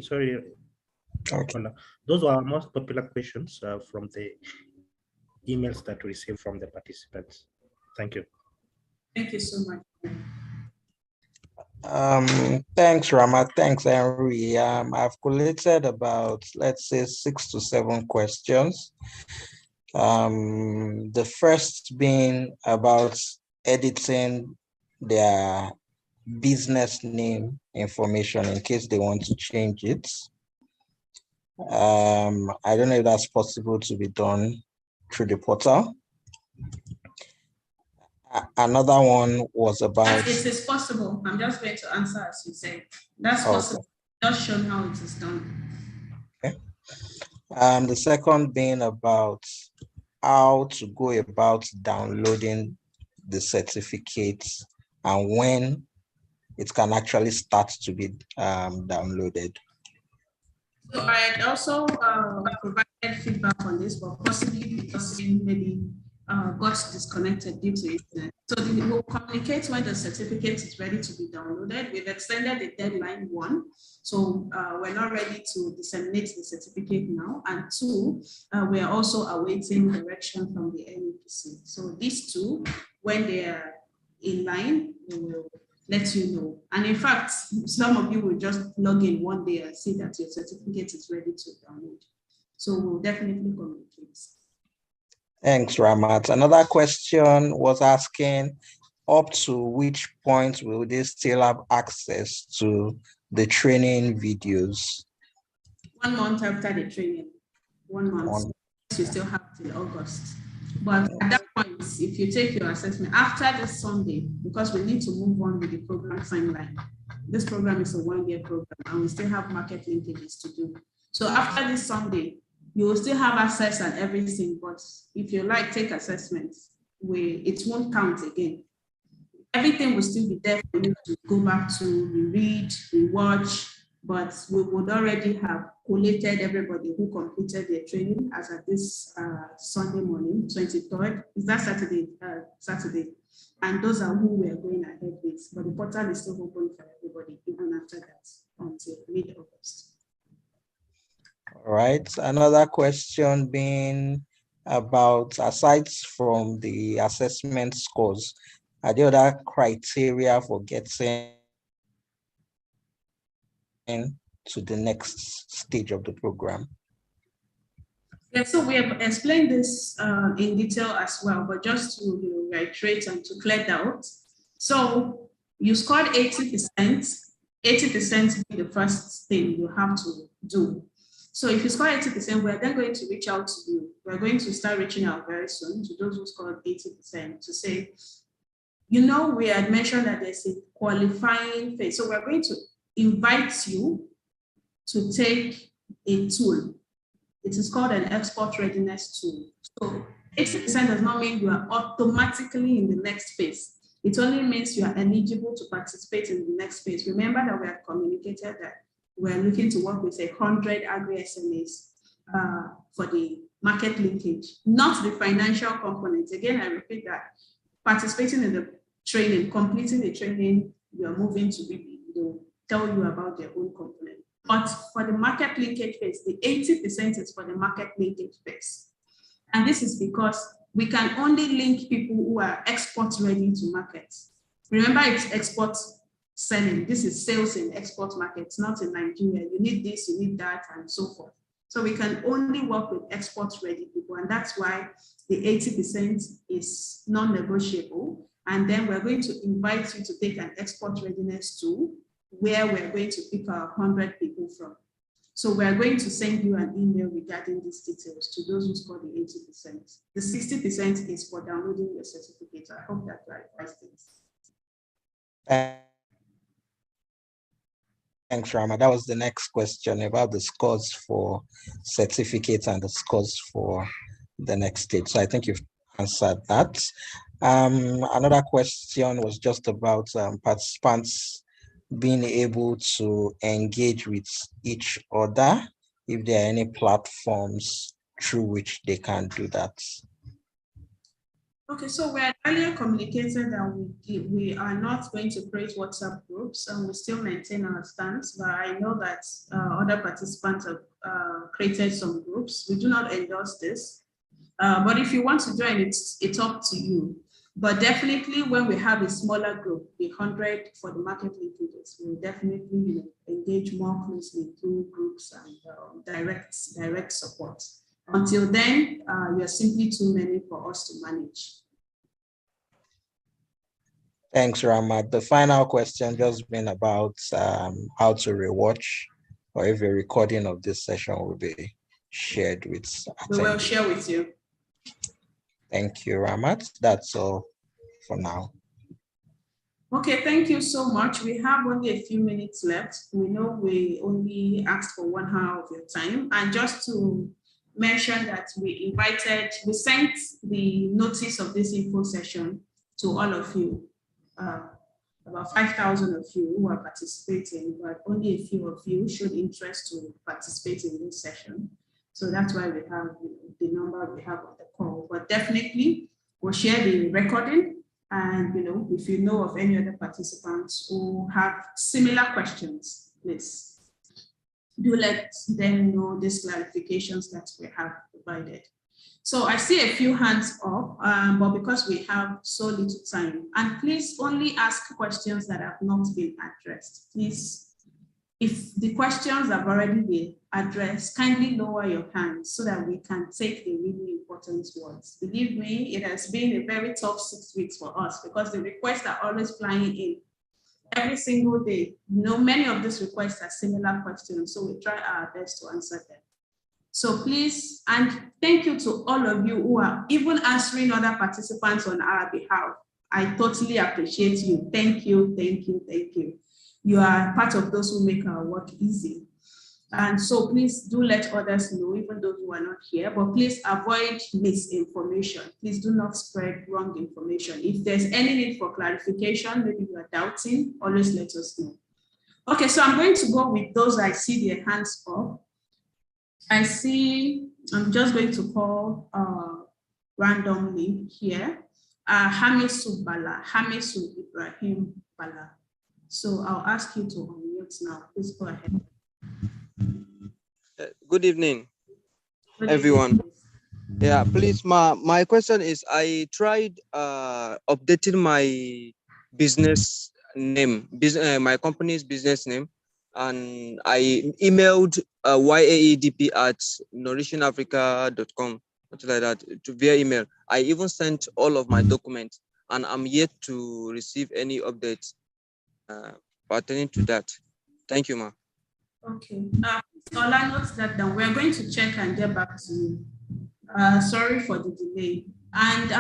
Okay. Ola. Those are most popular questions from the emails that we received from the participants. Thank you. Thank you so much. Thanks, Rama. Thanks, Henry. I've collated about, let's say, 6 to 7 questions. The first being about editing their business name information in case they want to change it. I don't know if that's possible to be done through the portal. Another one was about... It is possible. I'm just going to answer as you said. That's possible. Okay. Just show how it is done. Okay. The second being about how to go about downloading the certificates and when it can actually start to be downloaded. So I had also provided feedback on this, but possibly because maybe got disconnected due to internet. So we'll communicate when the certificate is ready to be downloaded. We've extended the deadline 1. So we're not ready to disseminate the certificate now. And 2, we are also awaiting direction from the NEPC. So these 2, when they are in line, we will let you know. And in fact, some of you will just log in one day and see that your certificate is ready to download. So we'll definitely communicate. Thanks, Ramat. Another question was asking, up to which point will they still have access to the training videos? 1 month after the training. 1 month. You still have till August. But at that point, if you take your assessment after this Sunday, because we need to move on with the program timeline. This program is a 1-year program and we still have market linkages to do. So after this Sunday, you will still have access and everything, but if you like, take assessments, it won't count again. Everything will still be there for you to go back to, reread, rewatch, but we would already have collated everybody who completed their training as of this Sunday morning, 23rd. Is that Saturday? Saturday. And those are who we are going ahead with. But the portal is still open for everybody, even after that, until mid-August. All right. Another question being about, aside from the assessment scores, are there other criteria for getting to the next stage of the program? Yeah, so we have explained this in detail as well, but just to reiterate and to clear doubt. So you scored 80%. 80% will be the first thing you have to do. So if you score 80%, we're then going to reach out to you. We're going to start reaching out very soon to those who scored 80% to say, we had mentioned that there's a qualifying phase. So we're going to invite you to take a tool. It is called an export readiness tool. So 80% does not mean you are automatically in the next phase. It only means you are eligible to participate in the next phase. Remember that we have communicated that we're looking to work with 100 agri-SMEs for the market linkage, not the financial components. Again, I repeat that participating in the training, completing the training, you are moving to be, they'll tell you about their own component. But for the market linkage phase, the 80% is for the market linkage phase. And this is because we can only link people who are export ready to market. Remember, it's export selling. This is sales in export markets, not in Nigeria. You need this, you need that, and so forth. So we can only work with export ready people, and that's why the 80% is non-negotiable. And then we're going to invite you to take an export readiness tool where we're going to pick our 100 people from. So we're going to send you an email regarding these details to those who score the 80%. The 60% is for downloading your certificate. I hope that clarifies things. Thanks, Rama. That was the next question about the scores for certificates and the scores for the next stage. So I think you've answered that. Another question was just about participants being able to engage with each other, if there are any platforms through which they can do that. Okay, so we had earlier communicated that we are not going to create WhatsApp groups, and we still maintain our stance, but I know that other participants have created some groups. We do not endorse this, but if you want to join, it's up to you. But definitely when we have a smaller group, the 100 for the market linkages, we'll definitely engage more closely through groups and direct support. Until then, you're simply too many for us to manage. Thanks, Rama. The final question just been about how to rewatch, or if a recording of this session will be shared with attendees. We will share with you. Thank you, Ramat. That's all for now. Okay, thank you so much. We have only a few minutes left. We know we only asked for 1 hour of your time. And just to mention that we sent the notice of this info session to all of you, about 5,000 of you who are participating, but only a few of you showed interest to participate in this session. So that's why we have the number we have on the call. But definitely we'll share the recording, and if you know of any other participants who have similar questions, please do let them know these clarifications that we have provided. So I see a few hands up, but because we have so little time, and please only ask questions that have not been addressed. Please, if the questions have already been addressed, kindly lower your hands so that we can take the really important ones. Believe me, it has been a very tough 6 weeks for us because the requests are always flying in every single day. Many of these requests are similar questions, so we try our best to answer them. So please, and thank you to all of you who are even answering other participants on our behalf. I totally appreciate you. Thank you, thank you, thank you. You are part of those who make our work easy. And so please do let others know, even those who are not here, but please avoid misinformation. Please do not spread wrong information. If there's any need for clarification, maybe you are doubting, always let us know. Okay, so I'm going to go with those I see their hands up. I'm just going to call randomly here, Hamisu Ibrahim Bala. So I'll ask you to unmute now. Please go ahead. Good evening, everyone. Yeah, please, my question is, I tried updating my business name, my company's business name, and I emailed YAEDP at nourishingafrica.com, something like that, via email. I even sent all of my documents, and I'm yet to receive any updates pertaining to that. Thank you, ma. Okay. Ola, note that down. We're going to check and get back to you. Sorry for the delay. And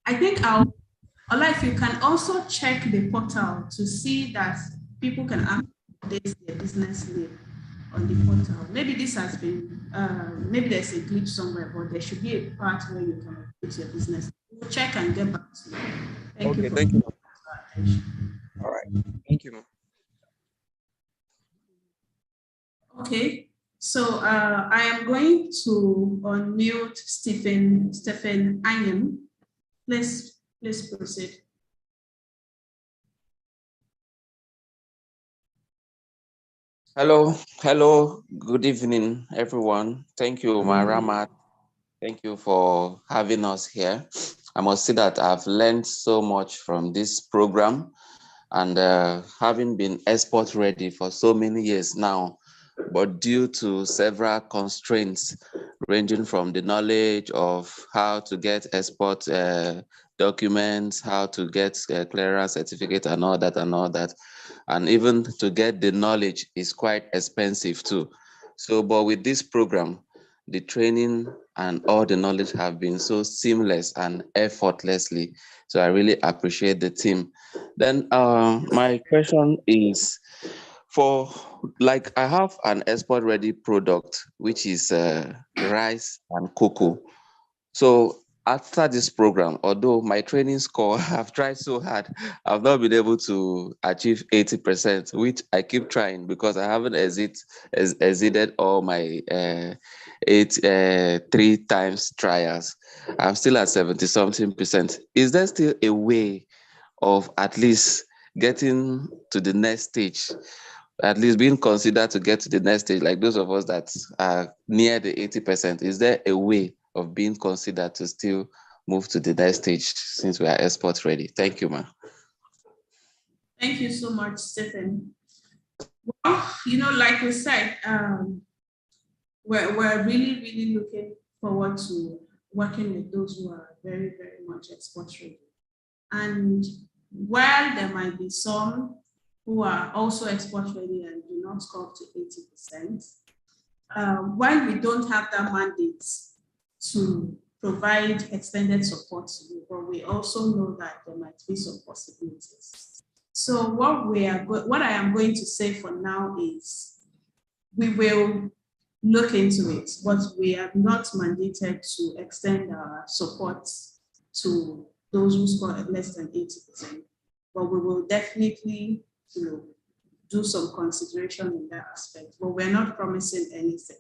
I think Ola, if you can also check the portal to see that people can update their business name on the portal. Maybe this has been, maybe there's a glitch somewhere, but there should be a part where you can update your business. We'll check and get back to you. Thank you. Thank you. All right. Thank you, ma'am. Okay, so I am going to unmute Stephen Ayem. Please proceed. Hello, good evening, everyone. Thank you, Ramat. Thank you for having us here. I must say that I've learned so much from this program, and having been export ready for so many years now, but due to several constraints ranging from the knowledge of how to get export documents, how to get clearance certificate and all that, and even to get the knowledge is quite expensive too. So, but with this program, the training and all the knowledge have been so seamless and effortlessly. So I really appreciate the team. Then my question is, for like I have an export ready product, which is rice and cocoa. So after this program, although my training score, I've tried so hard, I've not been able to achieve 80%, which I keep trying because I haven't exceeded all my 3 times trials. I'm still at 70 something percent. Is there still a way of at least getting to the next stage, at least being considered to get to the next stage, like those of us that are near the 80%? Is there a way of being considered to still move to the next stage since we are export ready? Thank you, ma'am. Thank you so much, Stephen. Well, like we said, we're really, really looking forward to working with those who are very, very much export ready. And while there might be some who are also export ready and do not score up to 80%, while we don't have that mandate to provide extended support to you, but we also know that there might be some possibilities. So what I am going to say for now is we will look into it, but we are not mandated to extend our support to those who score less than 80%. But we will definitely, do some consideration in that aspect. But we're not promising anything.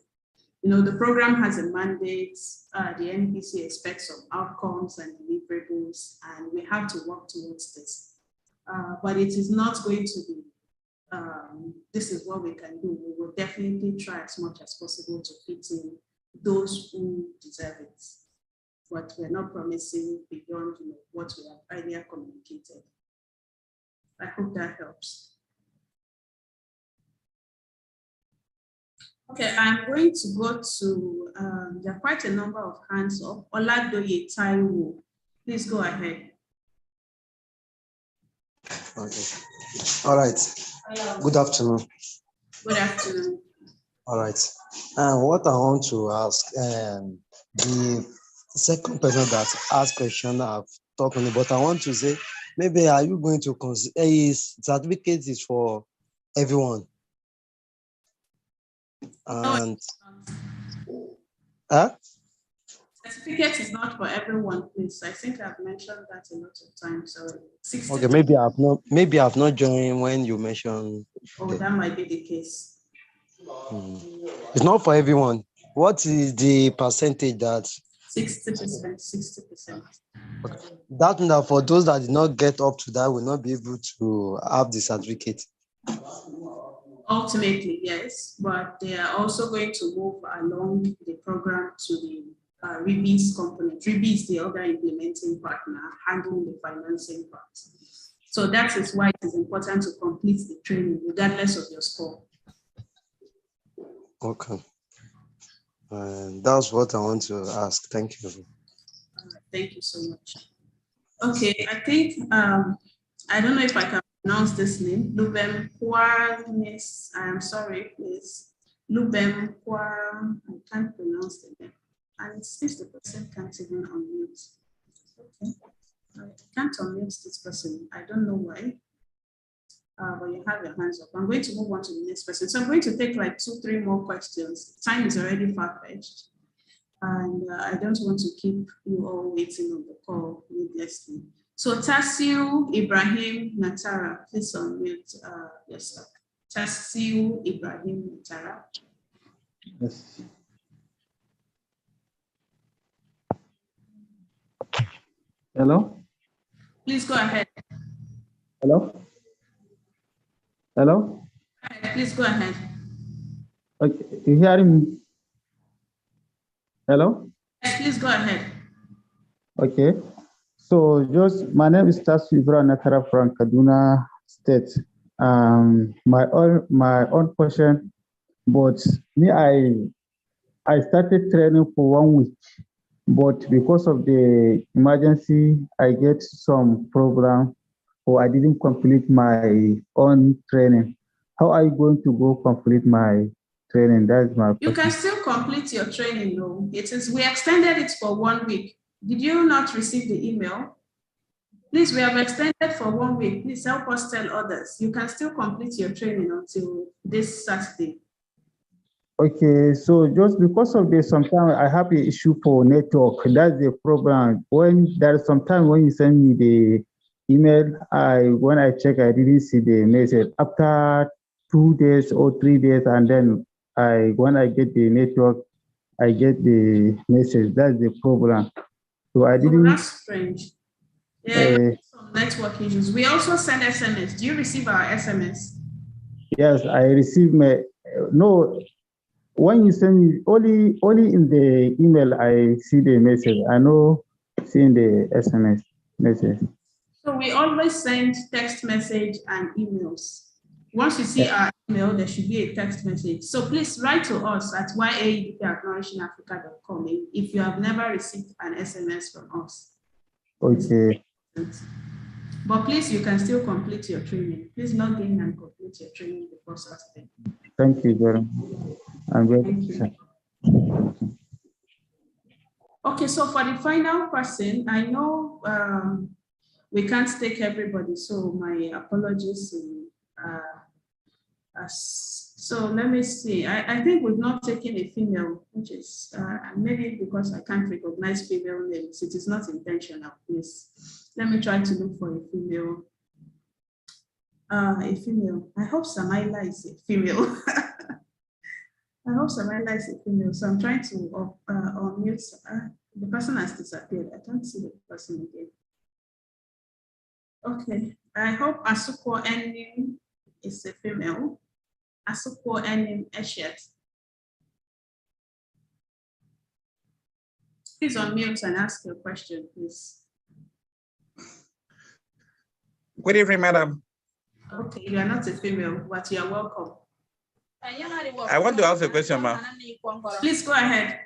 The program has a mandate. The NPC expects some outcomes and deliverables, and we have to work towards this. But it is not going to be, this is what we can do. We will definitely try as much as possible to fit in those who deserve it. But we're not promising beyond what we have earlier communicated. I hope that helps. Okay, I'm going to go to, there are quite a number of hands up. Oladoye Taiwo, please go ahead. Okay. All right. Good afternoon. Good afternoon. All right. What I want to ask, the second person that asked question I've talked on it, but I want to say, maybe are you going to consider is certificate is for everyone? And certificate is not for everyone, please. I think I've mentioned that a lot of times. So 60. Okay, maybe I've not joined when you mentioned. Oh, that might be the case. It's not for everyone. What is the percentage that? 60%, 60%. Okay. That means that for those that did not get up to that will not be able to have the certificate. Ultimately, yes, but they are also going to move along the program to the REBIS component. REBIS is the other implementing partner handling the financing part. So that is why it is important to complete the training regardless of your score. Okay. That's what I want to ask. Thank you. Thank you so much. Okay, I think, I don't know if I can pronounce this name, Lubem Miss. I'm sorry, please. Lubem Kwa, I can't pronounce the name. And it seems the person can't even unmute. Okay, I can't unmute this person. I don't know why. But you have your hands up. I'm going to move on to the next person. So I'm going to take like 2-3 more questions. Time is already far-fetched. And I don't want to keep you all waiting on the call needlessly. So Tasiu Ibrahim Natara, please unmute yourself. Tasiu Ibrahim Natara. Yes. Hello? Please go ahead. Hello? Hello? Please go ahead. Okay, you hearing me? Hello? please go ahead. Okay. So just my name is Tasu Ibrahim Nakara from Kaduna State. My own question, but me I started training for 1 week, but because of the emergency, I get some program or I didn't complete my own training. How are you going to go complete my training? That's my You question. can still complete your training, though. We extended it for 1 week. Did you not receive the email? Please, we have extended for 1 week. Please help us tell others. You can still complete your training until this Saturday. Okay, so just because of this, sometimes I have an issue for network. That's the problem. When there's sometimes when you send me the email, when I check, I didn't see the message. After 2 days or 3 days, and then when I get the network, I get the message. That's the problem. So I Oh, didn't. that's strange. Yeah, some network issues. We also send SMS. Do you receive our SMS? Yes, I received my no. When you send me only in the email, I see the message. I know seeing the SMS message. So we always send text message and emails. Once you see our email, there should be a text message. So please write to us at yaedp@nourishinafrica.com if you have never received an SMS from us. Okay. But please, you can still complete your training. Please log in and complete your training before Saturday. Thank you very much. I'm very Thank you. Okay, so for the final person, I know we can't take everybody, so my apologies. So let me see. I think we've not taken a female, which is maybe because I can't recognize female names. It is not intentional, please. Let me try to look for a female. A female. I hope Samaila is a female. I hope Samaila is a female. So I'm trying to unmute. The person has disappeared. I can't see the person again. Okay. I hope Asuko Enim is a female. Asuko Enim Eshet. Please unmute and ask your question, please. Good evening, madam. Okay, you are not a female, but you are welcome. I want to ask a question, ma'am. Please go ahead.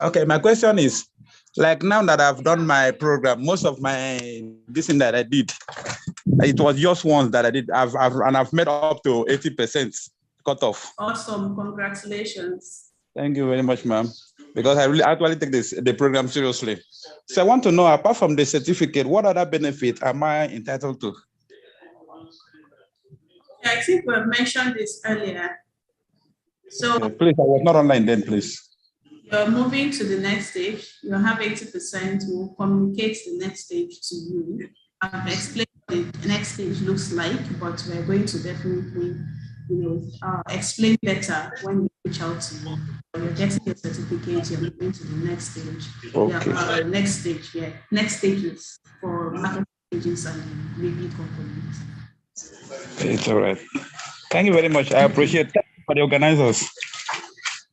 Okay, my question is, like now that I've done my program, most of this thing that I did, it was just once that I did. I've made up to 80% cutoff. Awesome, congratulations. Thank you very much, ma'am. Because I really actually take the program seriously. So I want to know, apart from the certificate, what other benefit am I entitled to? I think we have mentioned this earlier. So okay, please, I was not online then, please. You're moving to the next stage. You have 80%. We'll communicate the next stage to you. I've explained what the next stage looks like, but we're going to definitely, explain better when we reach out to you. You're getting your certificate. You're moving to the next stage. Okay. Yeah, next stage. Yeah, next stages for market stages and maybe components. It's all right. Thank you very much. I appreciate it for the organizers.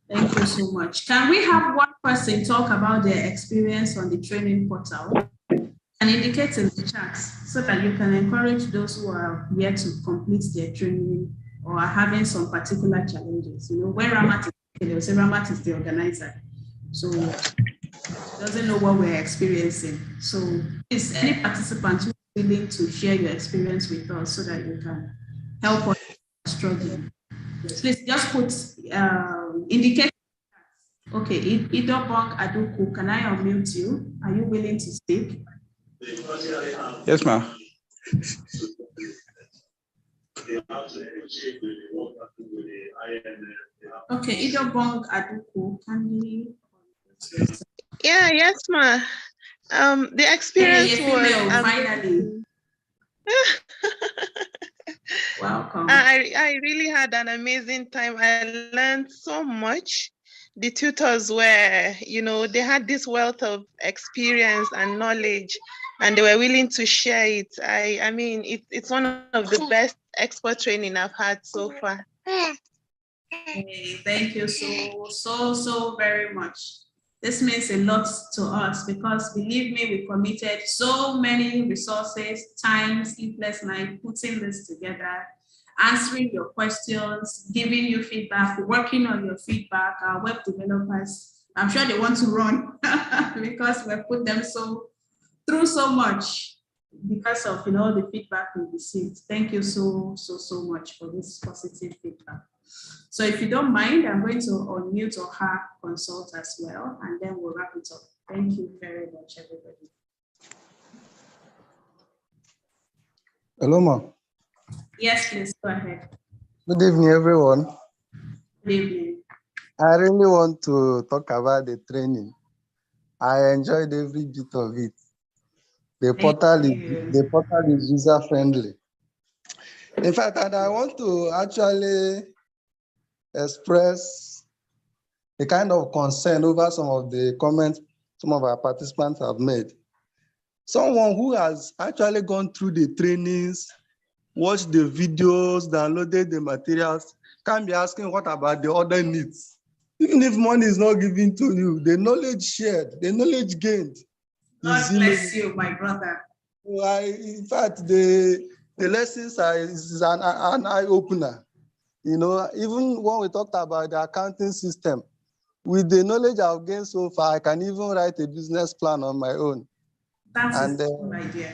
Thank you so much. Can we have one person talk about their experience on the training portal and indicate in the chat so that you can encourage those who are yet to complete their training or are having some particular challenges? When Ramat is, they'll say Ramat is the organizer. So doesn't know what we're experiencing. So is any participant who is willing to share your experience with us so that you can help us struggling? Please just put indicate. Okay, Idobong Aduku, can I unmute you? Are you willing to speak? Yes, ma'am. Okay, Idobong Aduku, can you? Yeah, yes, ma'am. The experience was finally. Welcome. I really had an amazing time. I learned so much. The tutors were, they had this wealth of experience and knowledge, and they were willing to share it. I mean, it's one of the best expert training I've had so far. Hey, thank you so very much. This means a lot to us because believe me, we committed so many resources, time, sleepless night, putting this together, answering your questions, giving you feedback, working on your feedback. Our web developers, I'm sure they want to run because we've put them through so much because of the feedback we received. Thank you so much for this positive feedback. So if you don't mind, I'm going to unmute Oha Consult as well, and then we'll wrap it up. Thank you very much, everybody. Hello, ma. Yes, please go ahead. Good evening, everyone. Good evening. I really want to talk about the training. I enjoyed every bit of it. The portal is user friendly. In fact, and I want to actually express a kind of concern over some of the comments some of our participants have made. Someone who has actually gone through the trainings, watched the videos, downloaded the materials, can be asking what about the other needs? Even if money is not given to you, the knowledge shared, the knowledge gained. God bless you, my brother. In fact, the lessons is an eye-opener. Even when we talked about the accounting system, with the knowledge I've gained so far, I can even write a business plan on my own. That's the whole idea.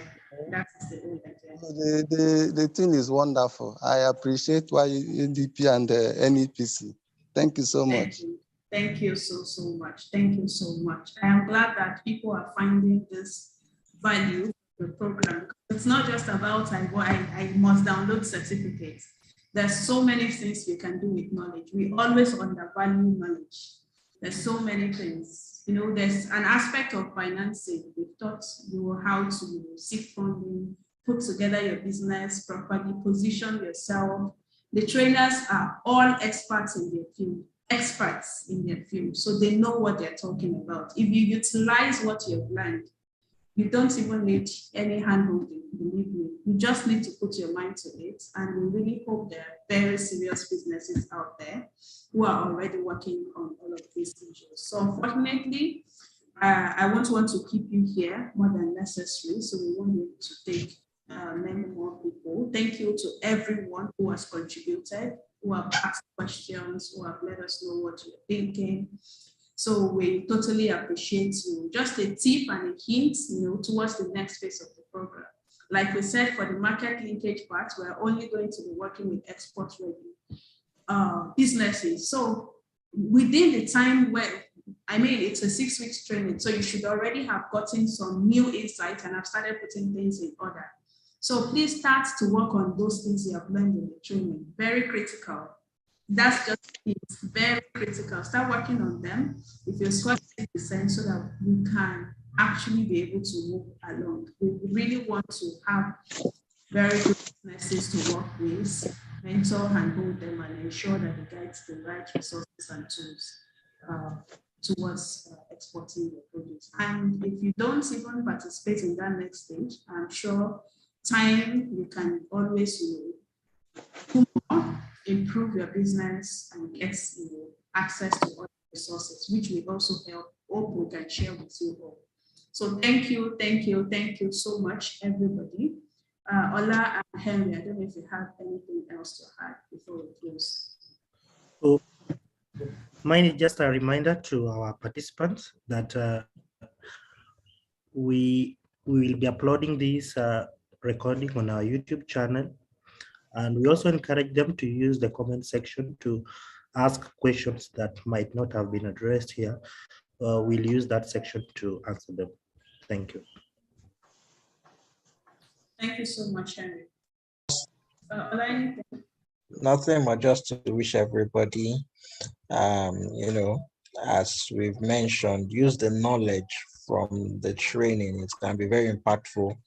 That is the whole idea. The thing is wonderful. I appreciate YAEDP and NEPC. Thank you so much. Thank you so much. Thank you so much. I am glad that people are finding this value in the program. It's not just about I must download certificates. There's so many things you can do with knowledge. We always undervalue knowledge. There's so many things. There's an aspect of financing. We've taught you how to seek funding, put together your business properly, position yourself. The trainers are all experts in their field, so they know what they're talking about. If you utilize what you've learned, you don't even need any handholding, believe me. You just need to put your mind to it, and we really hope there are very serious businesses out there who are already working on all of these issues. So unfortunately, I won't want to keep you here more than necessary, so we won't be able to take many more people. Thank you to everyone who has contributed, who have asked questions, who have let us know what you're thinking. So we totally appreciate you. Just a tip and a hint, towards the next phase of the program. Like we said, for the market linkage part, we're only going to be working with export ready businesses. So within the time where, it's a 6 weeks training, so you should already have gotten some new insight and have started putting things in order. So please start to work on those things you have learned in the training. Very critical. That's just it. Very critical. Start working on them. If you're scoring 10%, so that we can actually be able to move along. We really want to have very good businesses to work with, mentor and hold them, and ensure that they get the right resources and tools towards exporting your produce. And if you don't even participate in that next stage, I'm sure time you can always improve your business and get access to other resources, which we also hope we can share with you all. So thank you so much, everybody. Ola and Henry, I don't know if you have anything else to add before we close. So mine is just a reminder to our participants that we will be uploading this recording on our YouTube channel. And we also encourage them to use the comment section to ask questions that might not have been addressed here. We'll use that section to answer them. Thank you. Thank you so much, Henry. Nothing but just to wish everybody, as we've mentioned, use the knowledge from the training. It can be very impactful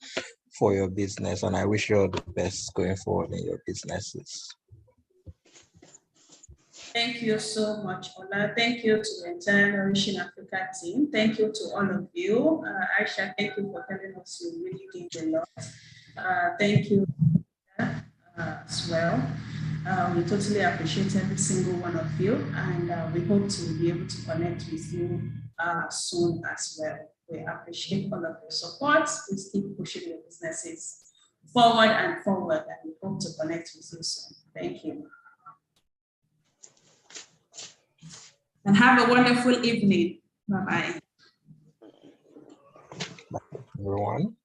for your business, and I wish you all the best going forward in your businesses. Thank you so much, Ola. Thank you to the entire Nourishing Africa team. Thank you to all of you. Aisha, thank you for telling us you really did a lot. Thank you as well. We totally appreciate every single one of you, and we hope to be able to connect with you soon as well. We appreciate all of your support. Please keep pushing your businesses forward and forward, and we hope to connect with you soon. Thank you. And have a wonderful evening. Bye-bye. Everyone.